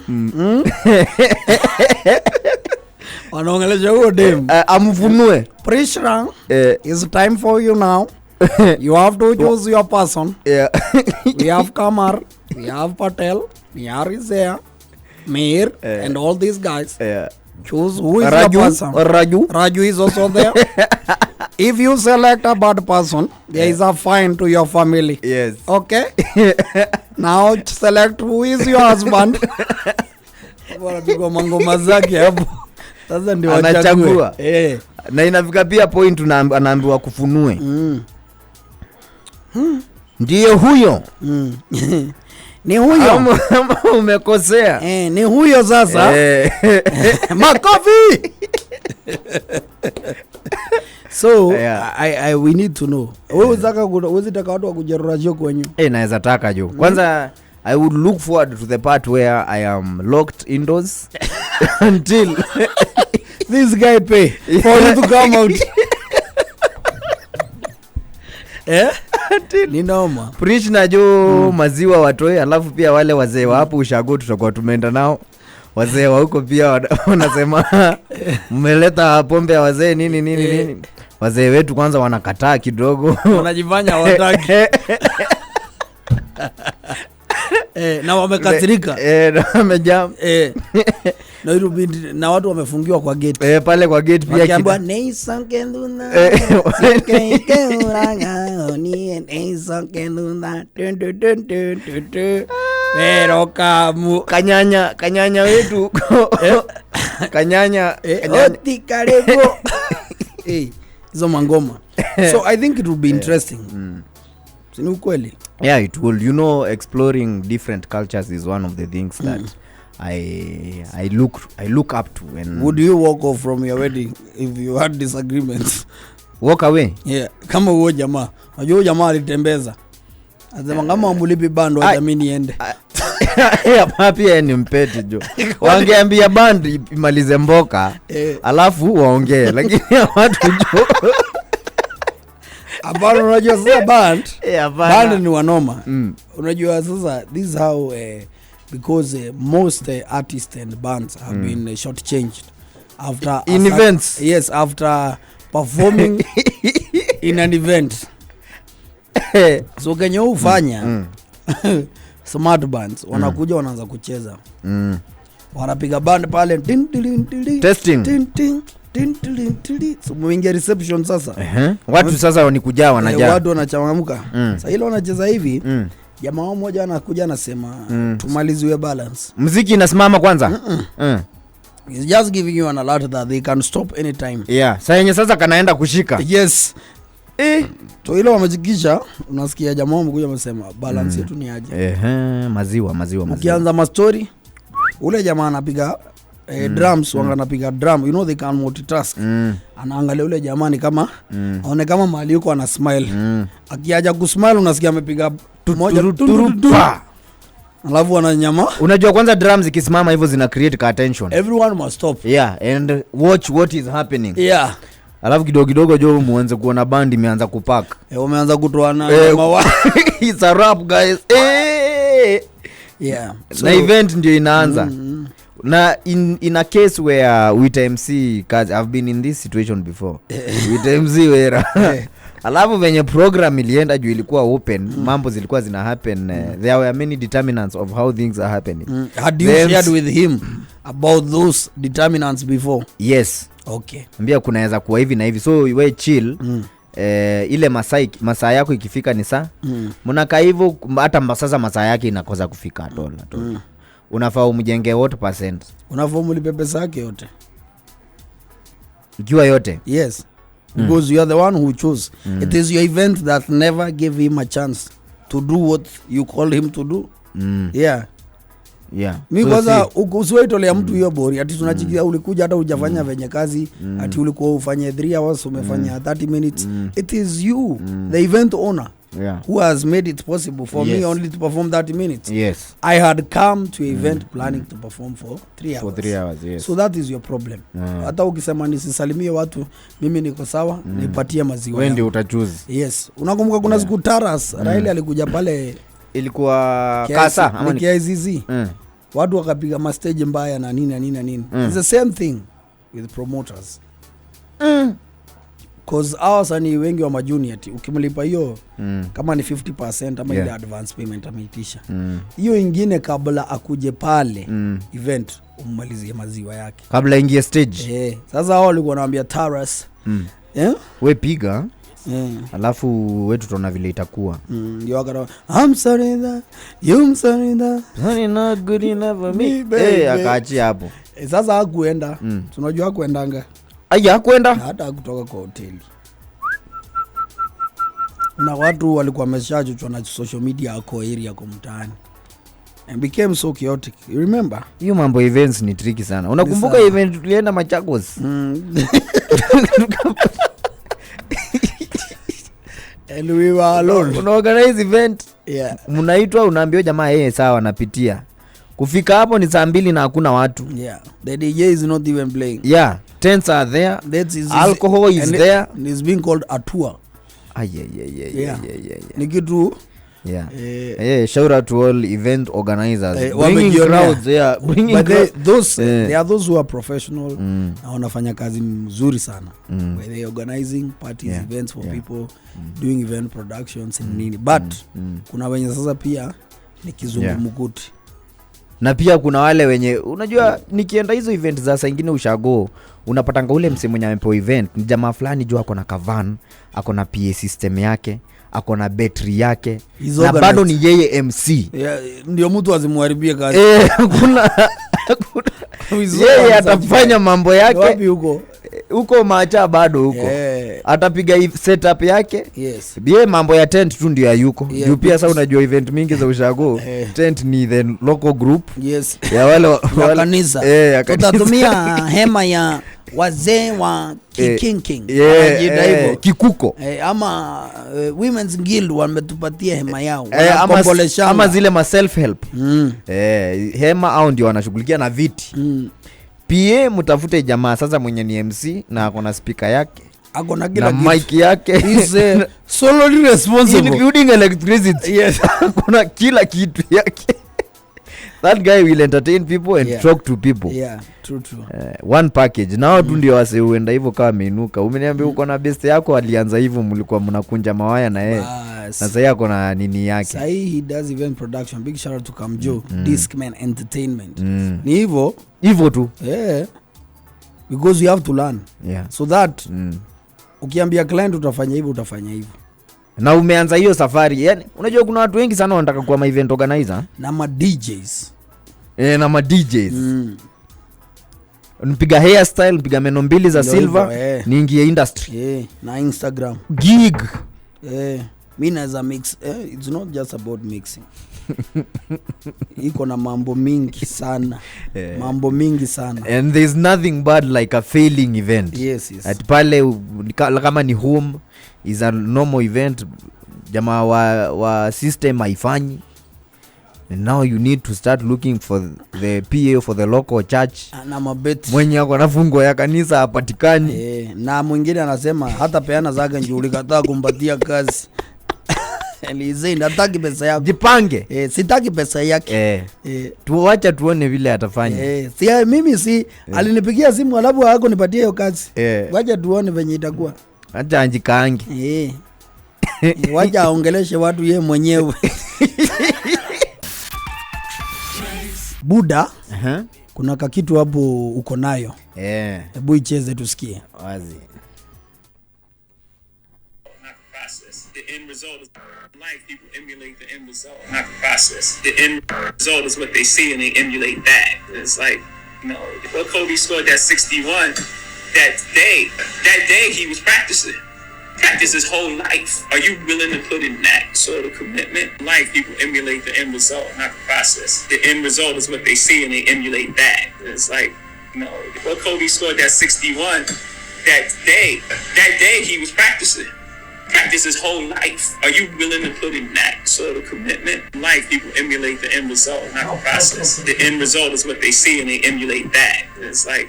wanaongelesha huo dem amfunue. Pressure is time for you now. You have to choose your person. We have Kamar, we have Patel, Nihar is there, Meher, and all these guys. Choose who is the person. Raju is also there. If you select a bad person, there is a fine to your family. Yes. Okay? Now select who is your husband. Bora pigwa mangoma zake hapo. Sasa ndio anachagua. Na inafika pia point anaambiwa kufunue. Ndiyo huyo. Ni huyo. Umekosea. Ni huyo sasa. Makofi. So we need to know. Wewe unataka watu wakujerura jo kwenyu. Naweza taka jo. Kwanza I would look forward to the part where I am locked indoors until this guy pay for you to come out. Ni noma. Preach na jo maziwa watoe, alafu pia wale wazee wa hapo ushago tutakuwa tumeenda nao. Wazee wa huko pia wanasema mmeleta pombe ya wazee nini. Wazee wetu kwanza wanakataa kidogo. Wanajifanya hawataki. Na wamekasirika. Na wamejam. Na irubidi na watu wamefungiwa kwa gate. Pale kwa gate pia kiamba nei sankenduna. Sankenduna ni nei sankenduna. Pero kamu kanyanya wetu. Kanyanya. Oti karego. Hizo mangoma. So I think it will be interesting. Sini ukweli. Yeah, it will. You know, exploring different cultures is one of the things that I look up to. And would you walk off from your wedding if you had disagreements? Walk away? Yeah, kama huo jamaa. Unajua jamaa alitembeza. Azema kama amulipi bando jamini ende. Pia ni mpeti jo. Wangeambia band imalize mboka alafu waongee, lakini watu jo Abana unajua sasa band ni wanoma. Unajua sasa this is how because most artists and bands have been shortchanged after events. Yes, after performing in an event. So kenye ufanya smart bands wanakuja wanaanza kucheza. Wanapiga band pale testing. So mwingia reception sasa. Watu sasa wanikuja wanajaa. Watu wanachangamka. Sasa ile wanacheza hivi. Jamaa mmoja anakuja anasema tumaliziwe balance. Muziki inasimama kwanza. He's just giving you an alert that they can stop anytime. Yeah, sasa yenye sasa kanaenda kushika. Yes. So ile wamejikisha unasikia jamaa mmoja amesema balance yetu ni aje. Maziwa. Ukianza ma story ule jamaa anapiga drums wanapiga drum, you know they can multitask. Anaangalia ule jamaa ni kama aone kama mahali yuko ana smile. Akiaja kusmile unasikia amepiga moja turupa. Alafu ananyama. Unajua kwanza drums ikisimama hivyo zina create attention. Everyone must stop. Yeah, and watch what is happening. Yeah. Alafu kidogo jo muanze kuona band imeanza kupack. Wameanza kutoana mawa. It's a rap guys. Yeah. So, na event ndio inaanza. Na in a case where with MC, cause I've been in this situation before. With MC where alafu venye program ilienda juu ilikuwa open, mambo zilikuwa zina happen. There were many determinants of how things are happening. Had you shared with him about those determinants before? Yes. Okay. Mbia kunaweza kuwa hivi na hivi. So we chill. Ile masaa yako ikifika ni saa. Mnakaa hivyo hata sasa masaa yake inakosa kufika atola. Unafaa umjenge what percent? Unafaa umlipe pesa yake yote. Ikiwa yote? Yes. Because you are the one who chose. It is your event that never gave him a chance to do what you called him to do. Yeah. Mimi kwanza usiwaitolea mtu hiyo bori ati tunachikia ulikuja hata hujafanya venye kazi ati ulikuwa ufanye 3 hours umefanya 30 minutes. It is you, the event owner, who has made it possible for me only to perform 30 minutes. Yes. I had come to event planning to perform for 3 hours. For 3 hours, yes. So that is your problem. Hata ukisema nisisalimie watu mimi niko sawa, nipatie maziwa. Wewe ndio utachoose. Yes. Unakumbuka kuna siku Taras Raila alikuja pale ilikuwa kasa ama ni KICC. Watu wakapiga ma stage mbaya na nini. It's the same thing with promoters. Cause ours ni wengi wa majunior ukimlipa hiyo kama ni 50% ama ile advance payment ameitisha. Hiyo ingine kabla akuje pale event ummalizie maziwa yake. Kabla ingie stage. Sasa hao walikuwa wanaambia Taras. We piga. Alafu wetu tutaona vile itakuwa. Ndio akara I'm sorry that you sorry that sorry not good enough for me. Akaachia hapo. Sasa hakuenda. Tunajua hakuendanga. Hakuenda hata kutoka kwa hoteli. Na watu walikuwa wameshachochwa na social media yako area kwa mtaani. And became so chaotic. You remember? Hiyo mambo events ni tricky sana. Unakumbuka event tulienda Machakos? And we were alone. Una organize event. Yeah. Mnaitwa unaambiwa jamaa sawa napitia. Kufika hapo ni saa 2 na hakuna watu. Yeah. The DJ is not even playing. Yeah. Tents are there. Alcohol is there. And it's being called a tour. Yeah. Ni kitu. Yeah. Shout out to all event organizers. Bringing crowds. Yeah. But there are those who are professional. Na wanafanya kazi mzuri sana. Where they organizing parties, events for people, doing event productions and nini. But kuna wenye sasa pia ni kizungumkuti. Na pia kuna wale wenye unajua nikienda hizo event za saa nyingine ushago unapatanga ule msemo mwenye amepewa event ni jamaa fulani jua ako na kavan, ako na PA system yake, ako na battery yake na bado ni yeye MC. Yeah, ndio mtu azimharibie kazi. Kuna yeye atafanya mambo yake. Wapi huko Macha bado huko. Atapiga setup yake. Yes. Bie mambo ya tent tu ndio yuko. Juu pia sasa unajua event mingi za ushago. Tent ni the local group. Yes. Ya wale kanisa. Tutatumia hema ya wazee wa King. Kikuko. Ama Women's Guild wametupatia hema yao. Ama zile ma self help. Hema au ndio wanashughulikia na viti. PA mtafute jamaa sasa mwenye ni MC na akona speaker yake. Akona kila kitu. Na mic yake. He's solely responsible. Including electricity. Yes. Akona kila kitu yake. That guy will entertain people and talk to people. Yeah, true. One package. Nao tu ndio wase uenda hivyo kama ameinuka. Umeniambia uko na best yako alianza hivyo mlikuwa mnakunja mawaya na yeye. Na sasa yako na nini yake. Sasa he does event production. Big shout out to Kamjo, Discman Entertainment. Ni hivyo tu. Yeah. Because you have to learn. Yeah. So that ukiambia client utafanya hivyo. Na umeanza hiyo safari. Yaani unajua kuna watu wengi sana wanataka kuwa ma event organizer na ma DJs. Na ma DJs. Nipiga hairstyle, nipiga meno mbili za silver, niingie industry. Na Instagram. Gig. Mimi naweza mix. It's not just about mixing. Iko na mambo mingi sana. And there's nothing bad like a failing event. Yes. At pale kama ni home is a normal event, jamaa wa system haifanyi, and now you need to start looking for the PA for the local church. Na mabeti mwenye ako na fungo ya kanisa hapatikani. Na mwingine anasema hata peana zake njuli kataa kumpatia kazi. Elize nataki pesa yako. Jipange. Sitaki pesa yake. Tuacha tuone vile atafanya. Mimi alinipigia simu alafu hako nipatie hiyo kazi. Wacha tuone venye itakuwa. Acha anjikaange. Wacha aongeleshe watu yeye mwenyewe. Buda. Kuna kakitu hapo uko nayo. Hebu icheze tusikie. Wazi. The end result is life. People emulate the end result, not the process. The end result is what they see and they emulate that. It's like, what Kobe scored that 61, that day he was practicing. Practice his whole life. Are you willing to put in that sort of commitment? Life, people emulate the end result, not the process. The end result is what they see and they emulate that. It's like, what Kobe scored that 61, that day he was practicing. Practice his whole life. Are you willing to put in that sort of commitment? Life, people emulate the end result, not the process. The end result is what they see and they emulate that. It's like,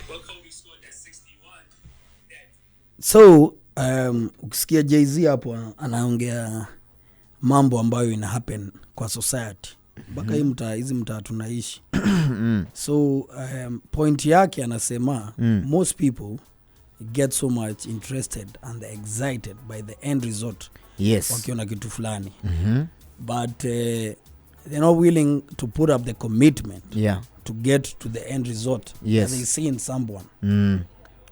what Kobe scored that 61. So, ukisikia Jay-Z hapo anaongea mambo ambayo ina happen kwa society. Baka hizi mtaa tunaishi. So, point yake anasema most people get so much interested and they're excited by the end result. Yes. Wakiona kitu fulani. But they're not willing to put up the commitment to get to the end result that they see in someone.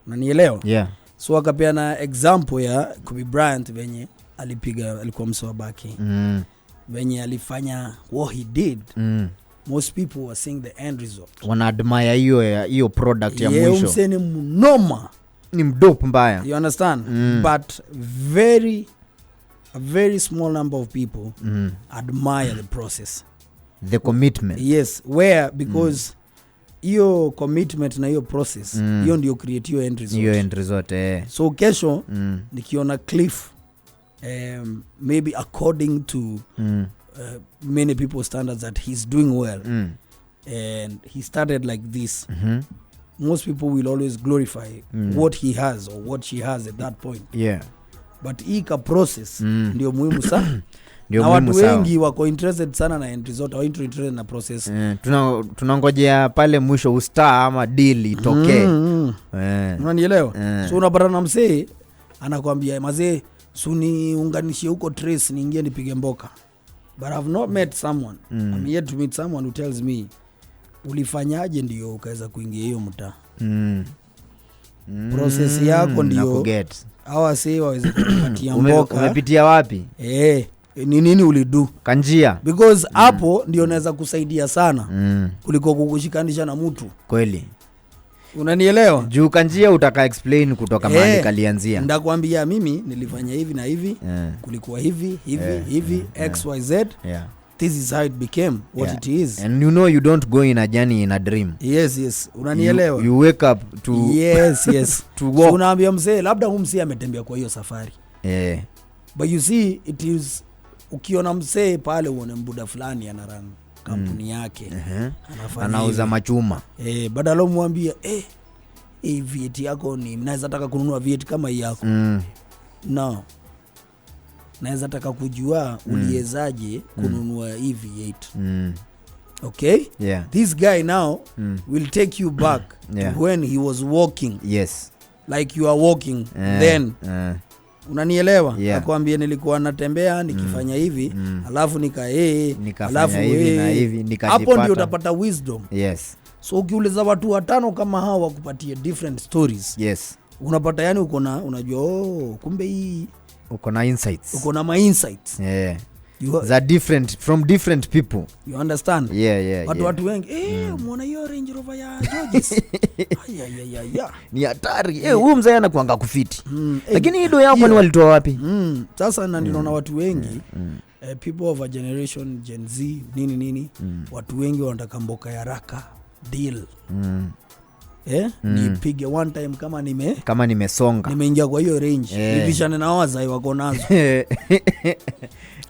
Unanielewa? So akapeana example ya Kobe Bryant venye alikuwa msoa baki. Venye alifanya what he did. Most people were seeing the end result. Wana admire hiyo product ya mwisho. Mseni mnoma. Ni mdope mbaya. You understand? But a very small number of people admire the process. The commitment. Yes, because hiyo commitment na hiyo process hiyo ndio create hiyo end result. So kesho nikiona Cliff maybe according to many people's standards that he's doing well and he started like this, most people will always glorify what he has or what she has at that point. But hii ka process ndio muhimu sana. Na watu wengi wako interested sana na end result, au interested na process. Tunangojea pale mwisho ustar ama deal itokee. Unanielewa? So unapata na msee anakuambia mazee suni unganishie huko trace niingie nipige mboka. But I've not met someone. I'm yet to meet someone who tells me ulifanyaje ndio ukaweza kuingia hiyo mtaa. Process yako ndio hawa say waweze kupatia mboka. Umepitia wapi? Ni nini ulidu kanjia, because hapo ndio naweza kusaidia sana kuliko kukushikanisha na mtu kweli. Unanielewa? Juu kanjia utaka explain kutoka mahali kalianzia. Ndakwambia mimi nilifanya hivi na hivi, kulikuwa hivi XYZ. This is how it became what it is. And you don't go in a journey in a dream. Yes. Unanielewa? You wake up to yes to walk. So unaambia mzee labda mzee ametembea kwa hiyo safari. But you see it is, ukiona mzee pale uone mbuda fulani anarun kampuni yake, anauza machuma, badala umwambie VAT yako ni naweza taka kununua VAT kama hii yako. No, naweza taka kujua uliezaje kununua hii V8. Okay? This guy now will take you back to when he was walking. Like you are walking then. Unanielewa? Nakwambia nilikuwa natembea nikifanya hivi, alafu alafu hivi nikajipata. Hapo ndio utapata wisdom. So ukiuliza watu 5 kama hao wakupatie different stories. Unapata yani unajua kumbe hii uko na insights. Uko na my insights. Za different from different people. You understand? Watu wengi muona hiyo Range Rover ya Georges. Ni hatari. Huyu mzee anakuanga kufiti. Lakini hiyo yako ni walitoa wapi? Sasa na ninaona watu wengi people of a generation Gen Z nini watu wengi wanataka mboka ya raka deal. Nipige one time kama nimesonga. Nimeingia kwa hiyo range. Nipishane na wazai wako nazo.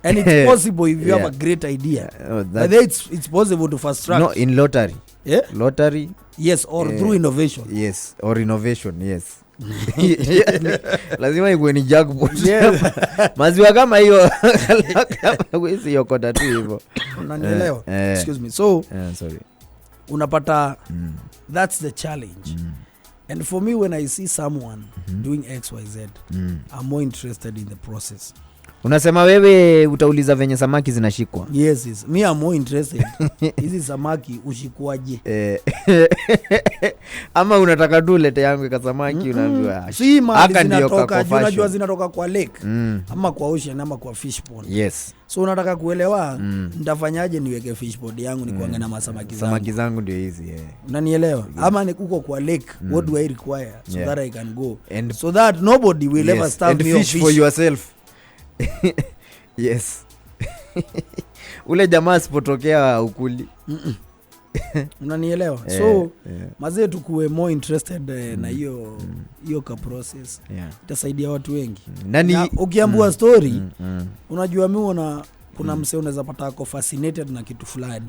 And it's possible if you have a great idea. But it's possible to fast track. No, in lottery. Lottery. Yes, or through innovation. Or innovation, lazima ikuwe ni jackpot. Maziwa kama hiyo kama hiyo yokota tu hivyo. Unanielewa? Excuse me. So sorry. Unapata that's the challenge. And for me when I see someone doing XYZ, I'm more interested in the process. Unasema wewe utauliza venye samaki zinashikwa. Yes. Me I'm more interested. Hizi samaki ushikwaje? Ama unataka tu lete yangu ka samaki unaambiwa. Si mali zinatoka, unajua zinatoka kwa lake ama kwa ocean ama kwa fish pond. So unataka kuelewa nitafanyaje niweke fish pond yangu ni kuangalia na masamaki zangu. Samaki zangu ndio hizi. Unanielewa? Ama nikuko kwa lake, what do I require so that I can go and so that nobody will ever starve me of fish for yourself. Ule jamaa sipotokea ukuli. Unanielewa? So mazee tukuwe more interested na hiyo ka process. Itasaidia watu wengi. Na ukiambua story unajua mimi kuna msee unaweza pata ako fascinated na kitu fulani.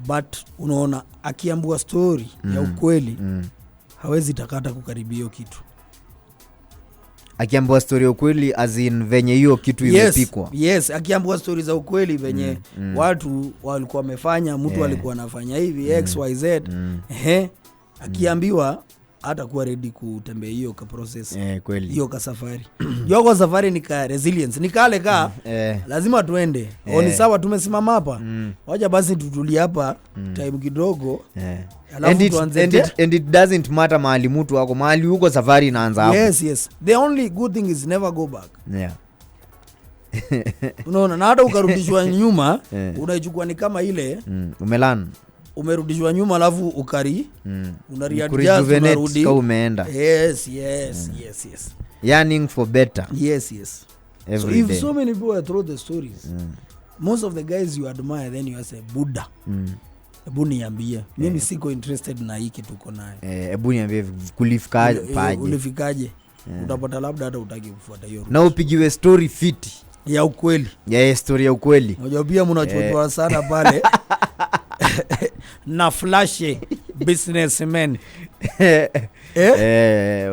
But unaona akiambua story ya ukweli hawezi takata kukaribia hiyo kitu. Akiambua story ya ukweli as in venye hiyo kitu imepikwa. Akiambua story za ukweli venye watu walikuwa wamefanya, mtu alikuwa anafanya hivi XYZ. Akiambiwa hata kuwa ready kutembea hiyo ka process. Kweli. Hiyo ka safari. Hiyo safari ni ka resilience. Ni kale lazima tuende. Ni sawa tumesimama hapa. Wacha basi tutulie hapa time kidogo. And it doesn't matter mahali mtu wako, mahali huko safari inaanza hapo. The only good thing is never go back. Unaona, na hata ukarudishwa nyuma unaichukua ni kama ile umerudishwa nyuma alafu unariadjust unarudi kama umeenda. Yes. Yearning for better. So if so many people throw the stories, most of the guys you admire then you say Buddha. hebu niambie. Mimi siko interested na hiki tuko naye. Hebu niambie kulifikaje paje. Ulifikaje? Utapata labda hata utaki kufuata hiyo. Na upigiwe story fiti ya ukweli. Story ya ukweli. Unajua pia mnachotoa sana pale. Na flash businessman.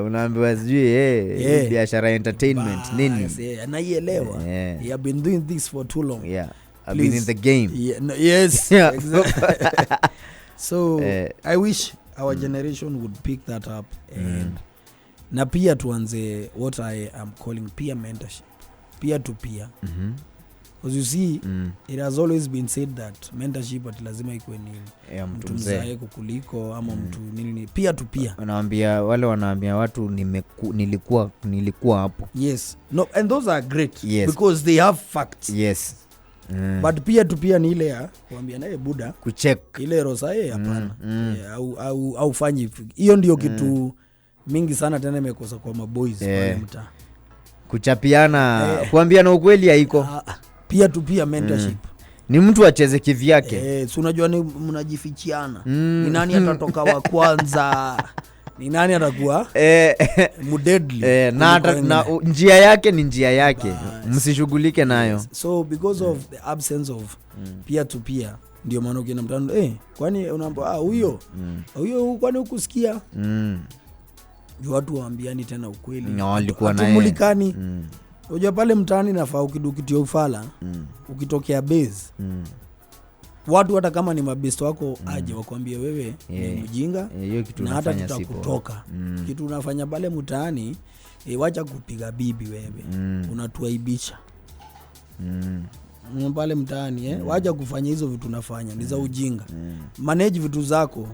Unaambiwa sijui biashara entertainment nini. Anaielewa. He have been doing this for too long. I've been in the game. Yes. Exactly. So I wish our generation would pick that up and na pia tuanze what I am calling peer mentorship, peer to peer. Because you see it has always been said that mentorship at lazima ikuwe ni mtu mzae kukuliko ama mtu nini, peer to peer. Wanaambia watu nilikuwa hapo. Yes. No, and those are great because they have facts. Yes. But peer to peer ni ile ya kuambia naye buda kucheck ile rosa hapana. Au fanye hiyo ndio kitu mingi sana tena imekosa kwa maboys pale mtaa. Kuchapiana kuambiana ukweli haiko. Peer to peer mentorship ni mtu acheze kivyake. Si unajua ni mnajifichiana. Ni nani atatoka wa kwanza? Ni nani atakuwa mudedli? Na njia yake ni njia yake. Msishughulike nayo. So because of the absence of peer to peer ndio maana ukienda mtandao kwani unaambia huyo kwani ukusikia? Watu waambiani tena ukweli. Walikuwa naye. Tumulikani. Unajua pale mtaani nafaa ukidukitia ufala, ukitokea base. Watu hata kama ni mabesto wako aje wakwambie wewe ni mjinga na hata tutakutoka. Kitu unafanya pale mtaani wacha kupiga bibi wewe. Unatuaibisha. Pale mtaani wacha kufanya hizo vitu unafanya ni za ujinga. Manage vitu zako.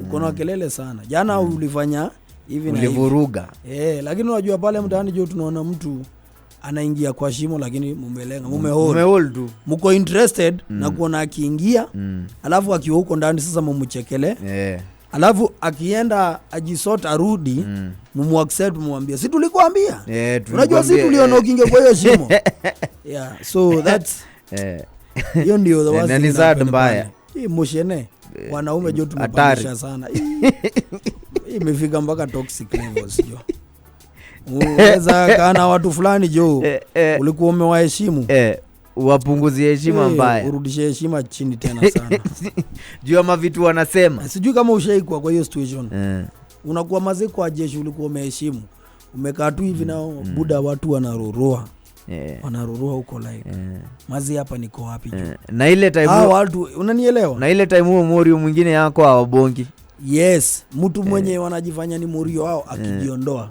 Uko na kelele sana. Jana ulifanya hivi na ulivuruga. Lakini unajua pale mtaani jo tunaona mtu anaingia kwa shimo lakini mumelenga, mumehold. Mko interested na kuona akiingia, alafu akiwa huko ndani sasa mumchekele. Alafu akienda ajisota arudi, mumwaccept mumwambie, "Si tulikuambia?" Unajua si tuliona ukiingia kwa hiyo shimo. So that's hiyo ndio the worst. Ni sad mbaya. Hii moshene wanaume jo tumepandisha sana. Imefika mpaka toxic levels jo. Unaweza kana watu fulani jo ulikuwa umewaheshimu wapunguzie heshima mbaya, urudishe heshima chini tena sana. Jua mavitu wanasema. Sijui kama ushaikuwa kwa hiyo situation. Unakuwa mazee kwa jeshi ulikuwa umeheshimu. Umekaa tu hivi nao buda watu wanaroroa. Wanaroroa huko like. Mazi hapa niko wapi jo? Na ile time watu unanielewa? Na ile time huo morio mwingine yako hawabongi. Yes, mtu mwenye wanajifanya ni morio wao akijiondoa.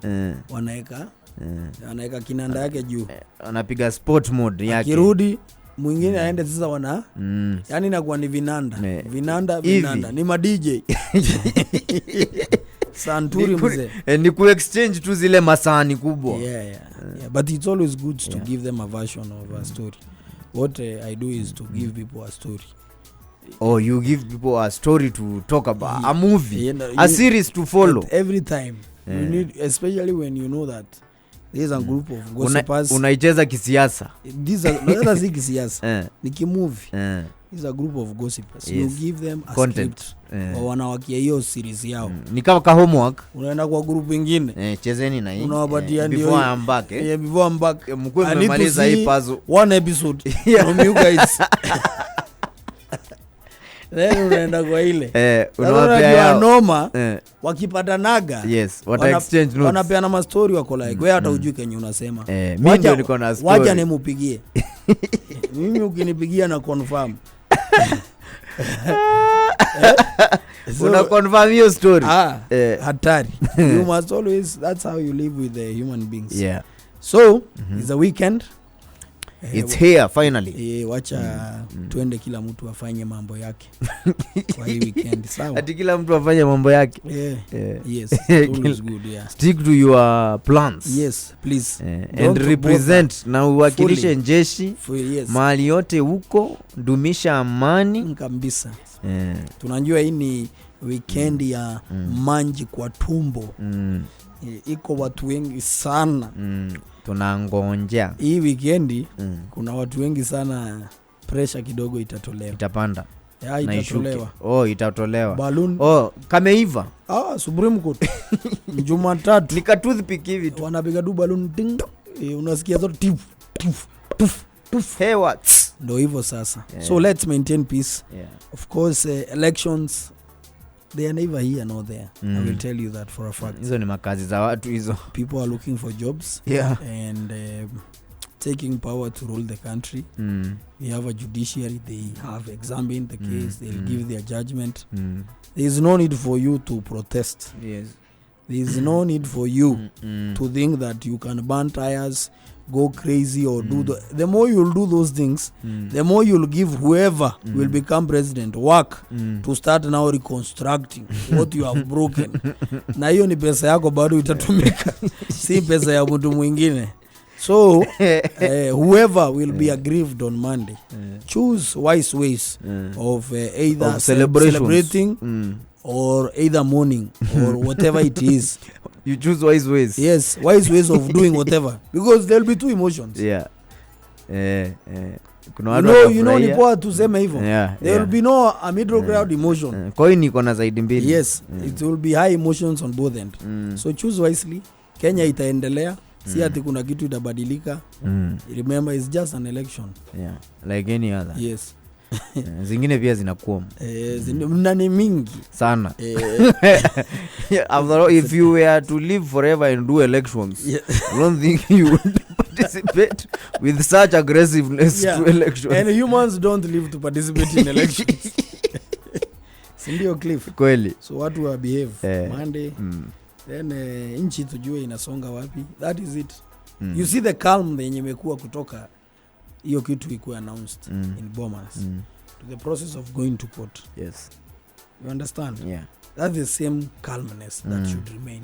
Wanaeka kinanda yake juu. Anapiga sport mode yake. Kirudi mwingine aende sasa yani inakuwa ni vinanda. Vinanda ni ma DJ. Santuri mzee. Ni ku exchange tu zile masani kubwa. But it's always good to give them a version of a story. What I do is to give people a story. Oh, you give people a story to talk about, a movie, a series to follow. Every time. You need, especially when you know that there's a group of gossipers. Unaicheza kisiasa. These are si kisiasa. Ni kimovie. These a group of gossipers. You give them a content. Script. Wanawakia hiyo series yao. Ni kama homework. Unaenda kwa group nyingine. Chezeni na hii. Unawapatia ndio. Before I'm back. Before I'm back. Mkuu mmemaliza hii puzzle. One episode from you guys. Then unaenda kwa ile. Unawapea yao noma. Wakipata naga. Yes, wata exchange notes. Wanapeana ma story wako like wewe hata hujui kenye unasema. Mimi ndio niko na story. Wacha nimupigie. Mimi ukinipigia na confirm. Una confirm your story. Hatari. You must always, that's how you live with the human beings. So, it's a weekend. It's here finally. Wacha tuende kila mtu afanye mambo yake kwa hii weekend. Sawa. Ati kila mtu afanye mambo yake. Yes. Always good, Stick to your plans. Yes, please. And represent na uwakilishe jeshi. Mahali yote huko, dumisha amani kabisa. Tunajua hii ni weekend ya manji kwa tumbo. Iko watu wengi sana. Tunangonja hii weekend. Kuna watu wengi sana, pressure kidogo itatolewa, itapanda. ya itatolewa. Itatolewa balloon kameiva Supreme Court Jumatatu nika toothpick hivi tu wanapiga du balloon ding unasikia zote tuf hewa ndo hivyo sasa. So let's maintain peace. Of course elections they are never here nor there. I will tell you that for a fact. Hizo ni makazi za watu hizo. People are looking for jobs and taking power to rule the country. We have a judiciary, they have examined the case, they'll give their judgment. There is no need for you to protest. Yes. There is no need for you to think that you can burn tires, go crazy or do the more you'll do those things, the more you'll give whoever will become president work to start now reconstructing what you have broken. Na hiyo ni pesa yako bado itatumika, si pesa ya mtu mwingine. So whoever will be aggrieved on Monday, choose wise ways of either celebrating or either mourning or whatever it is. You choose wise ways. Yes, wise ways of doing whatever, because there'll be two emotions. Kuna watu you know ni poa tuseme hivyo. There will be no a middle ground emotion. Kwa hiyo niko na zaidi mbili. Yes, it will be high emotions on both end. So choose wisely. Kenya itaendelea. Si ati kuna kitu itabadilika. Remember it's just an election. Like any other. Yes. Zingine pia zinakuwa nani mingi sana. After all, if you were to live forever and do elections, I don't think you would participate with such aggressiveness to elections. And humans don't live to participate in elections. Sindio Cliff? Kweli. So watu wa behave Monday. Then nchi tujue inasonga wapi. That is it. You see the calm yenye imekuwa kutoka hiyo kitu ikuwa announced in Bomas to the process of going to court. Yes. You understand? That's the same calmness that should remain.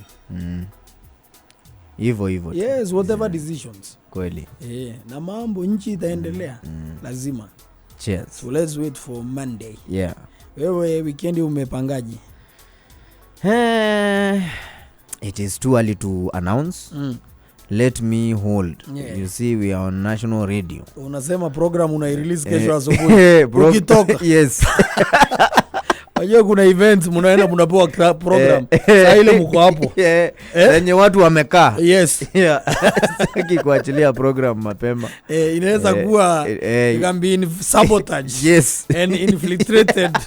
Hivyo. Yes, whatever decisions. Kweli. Na mambo nchi itaendelea. Lazima. Cheers. So let's wait for Monday. Wewe weekend umepangaje? It is too early to announce. Let me hold. You see, we are on national radio. Unasema program una-release kesho asubuhi. Ukitoka. Yes. Wajua kuna events munaenda munapewa program. Saa ile mko hapo. Wenye watu wamekaa. Yes. Saki kuachilia program mapema. Inaweza kuwa can be sabotage. Yes. And infiltrated